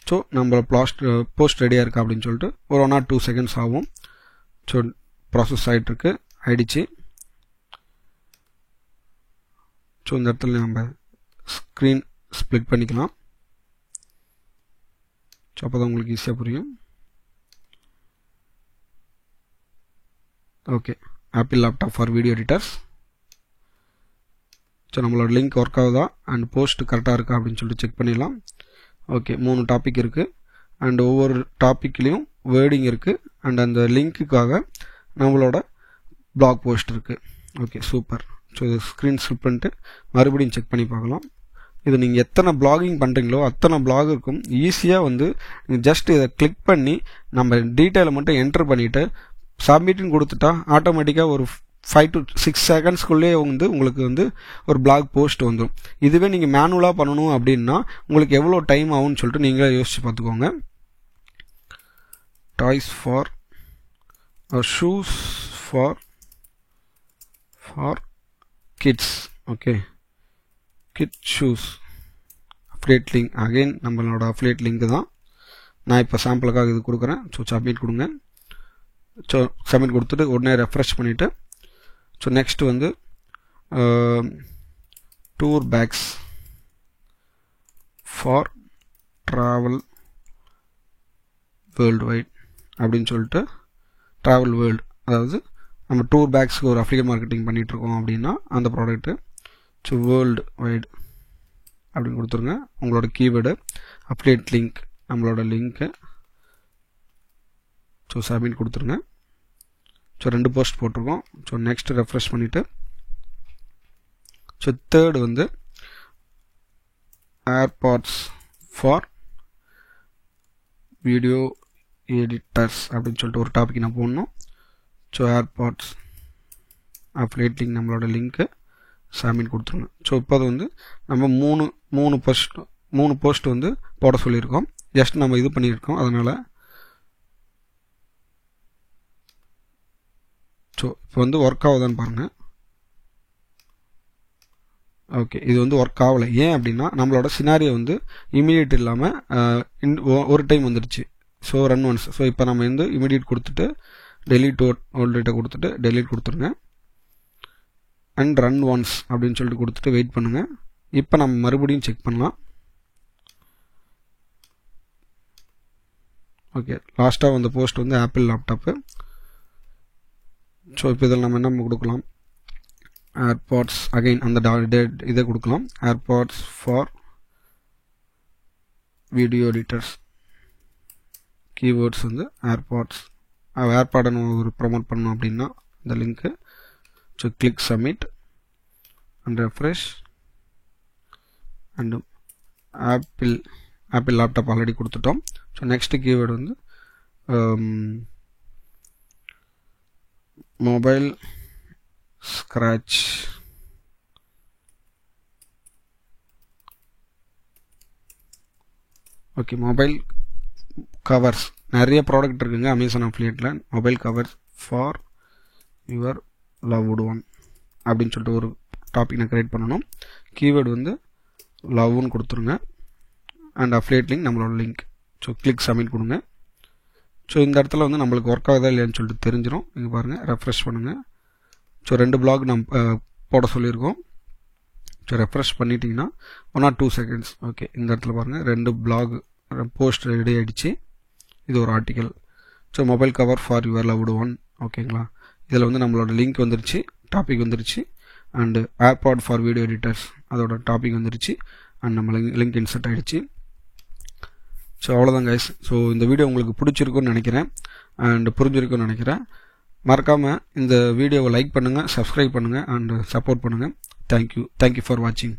ஸோ நம்ம போஸ்ட் ரெடியாக இருக்கா அப்படின்னு சொல்லிட்டு ஒரு 1 or 2 செகண்ட்ஸ் ஆகும். ஸோ ப்ராசஸ் ஆகிடுச்சு. ஸோ இந்த இடத்துல நம்ம ஸ்க்ரீன் ஸ்ப்ளிட் பண்ணிக்கலாம். ஸோ அப்போ தான் உங்களுக்கு ஈஸியாக புரியும். Okay, apple laptop for video editors. So நம்மளோட லிங்க் ஒர்க் ஆகுதா அண்ட் போஸ்ட் கரெக்டாக இருக்கா அப்படின்னு சொல்லிட்டு செக் பண்ணிடலாம். ஓகே, 3 டாபிக் இருக்குது அண்ட் ஒவ்வொரு டாப்பிக்லேயும் வேர்டிங் இருக்குது அண்ட் அந்த லிங்க்குக்காக நம்மளோட பிளாக் போஸ்ட் இருக்குது. Okay, super. ஸோ இது ஸ்க்ரீன் ஸ்லிப் பண்ணிட்டு மறுபடியும் செக் பண்ணி பார்க்கலாம். இது நீங்கள் எத்தனை பிளாகிங் பண்ணுறீங்களோ அத்தனை பிளாக் இருக்கும். ஈஸியாக வந்து ஜஸ்ட் இதை கிளிக் பண்ணி நம்ம டீட்டெயிலை மட்டும் என்டர் பண்ணிவிட்டு சப்மிட்னு கொடுத்துட்டா ஆட்டோமேட்டிக்காக ஒரு 5 to 6 செகண்ட்ஸ்குள்ளே வந்து உங்களுக்கு வந்து ஒரு பிளாக் போஸ்ட் வந்துடும். இதுவே நீங்கள் மேனுவலாக பண்ணணும் அப்படின்னா உங்களுக்கு எவ்வளோ டைம் ஆகும்னு சொல்லிட்டு நீங்களே யோசிச்சு பார்த்துக்கோங்க. Toys for shoes for kids. Okay, kid shoes affiliate link. Again நம்மளோட அஃப்லியேட் லிங்க் தான். நான் இப்போ சாம்பிளுக்காக இது கொடுக்குறேன். ஸோ சப்மிட் கொடுங்க. ஸோ சப்மிட் கொடுத்துட்டு உடனே ரெஃப்ரெஷ் பண்ணிவிட்டு ஸோ நெக்ஸ்ட் வந்து tour packs for travel worldwide அப்படின்னு சொல்லிட்டு ட்ராவல் வேர்ல்டு, அதாவது நம்ம டூர் பேக்ஸ்க்கு ஒரு அஃபிலியேட் மார்க்கெட்டிங் பண்ணிகிட்ருக்கோம் அப்படின்னா அந்த ப்ராடக்ட்டு. ஸோ வேர்ல்டு வைடு அப்படின்னு கொடுத்துருங்க. உங்களோட கீவேர்டு அஃபிலியேட் லிங்க், நம்மளோட லிங்க்கு. ஸோ சப்மிட் கொடுத்துருங்க. ஸோ 2 போஸ்ட் போட்டிருக்கோம். ஸோ நெக்ஸ்ட் ரெஃப்ரெஷ் பண்ணிவிட்டு ஸோ தேர்டு வந்து ஏர்பாட்ஸ் ஃபார் வீடியோ எடிட்டர்ஸ் அப்படின்னு சொல்லிட்டு ஒரு டாபிக் நான் போடணும். ஸோ ஏர்பாட்ஸ் அஃபிலியேட் லிங்க், நம்மளோட லிங்க்கு சப்மிட் கொடுத்துருங்க. ஸோ இப்போ அது வந்து நம்ம மூணு போஸ்ட் வந்து போட சொல்லியிருக்கோம். ஜஸ்ட் நம்ம இது பண்ணியிருக்கோம். அதனால் ஸோ இப்போ வந்து ஒர்க் ஆகுதான்னு பாருங்கள். ஓகே, இது வந்து ஒர்க் ஆகலை. ஏன் அப்படின்னா நம்மளோட சினாரியோ வந்து இமீடியட் இல்லாமல் ஒரு டைம் வந்துடுச்சு. So run once. ஸோ இப்போ நம்ம வந்து இமீடியட் கொடுத்துட்டு டெலீட் ஓல்டேட்டை கொடுத்துட்டு டெலீட் கொடுத்துருங்க. அண்ட் ரன் ஒன்ஸ் அப்படின்னு சொல்லிட்டு கொடுத்துட்டு வெயிட் பண்ணுங்கள். இப்போ நம்ம மறுபடியும் செக் பண்ணலாம். ஓகே, லாஸ்ட்டாக வந்த போஸ்ட் வந்து ஆப்பிள் லேப்டாப்பு. ஸோ இப்போ இதில் நம்ம என்ன கொடுக்கலாம், ஏர்பாட்ஸ் அகைன் அந்த இதை கொடுக்கலாம். AirPods for video editors, keywords வந்து ஏர்பாடை நம்ம ஒரு ப்ரமோட் பண்ணோம் அப்படின்னா இந்த லிங்க்கு. So click submit and refresh. And Apple laptop already கொடுத்துட்டோம். ஸோ நெக்ஸ்ட்டு கீவேர்டு வந்து mobile scratch. Okay, mobile covers நிறைய ப்ராடக்ட் இருக்குங்க அமேசான் அஃபிலியேட்டில். Mobile covers for your loved one அப்படின்னு சொல்லிட்டு ஒரு டாபிக் நான் கிரியேட் பண்ணணும். கீவேர்டு வந்து லவ்னு கொடுத்துருங்க. அண்ட் அஃபிலியேட் லிங்க், நம்மளோட லிங்க். ஸோ கிளிக் சப்மிட் கொடுங்க. ஸோ இந்த இடத்துல வந்து நம்மளுக்கு ஒர்க் ஆகுதா இல்லையான்னு சொல்லிட்டு தெரிஞ்சிடும். இங்கே பாருங்கள், ரெஃப்ரெஷ் பண்ணுங்கள். ஸோ 2 பிளாக் நம்ம போட சொல்லியிருக்கோம். ஸோ ரெஃப்ரெஷ் பண்ணிட்டீங்கன்னா 1 or 2 seconds. ஓகே, இந்த இடத்துல பாருங்கள் 2 பிளாக் போஸ்ட் ரெடி ஆகிடுச்சு. இது ஒரு article. So mobile cover for your loved one. ஓகேங்களா, இதில் வந்து நம்மளோட லிங்க் வந்துருச்சு, டாபிக் வந்துருச்சு. And AirPod for video editors அதோட டாபிக் வந்துருச்சு. அண்ட் நம்ம லிங்க் இன்சர்ட் ஆகிடுச்சு. ஸோ அவ்வளோதான் கைஸ். ஸோ இந்த வீடியோ உங்களுக்கு பிடிச்சிருக்குன்னு நினைக்கிறேன் அண்ட் புரிஞ்சிருக்குன்னு நினைக்கிறேன். மறக்காமல் இந்த வீடியோவை லைக் பண்ணுங்கள், சப்ஸ்கிரைப் பண்ணுங்கள் அண்ட் சப்போர்ட் பண்ணுங்கள். தேங்க்யூ ஃபார் வாட்சிங்.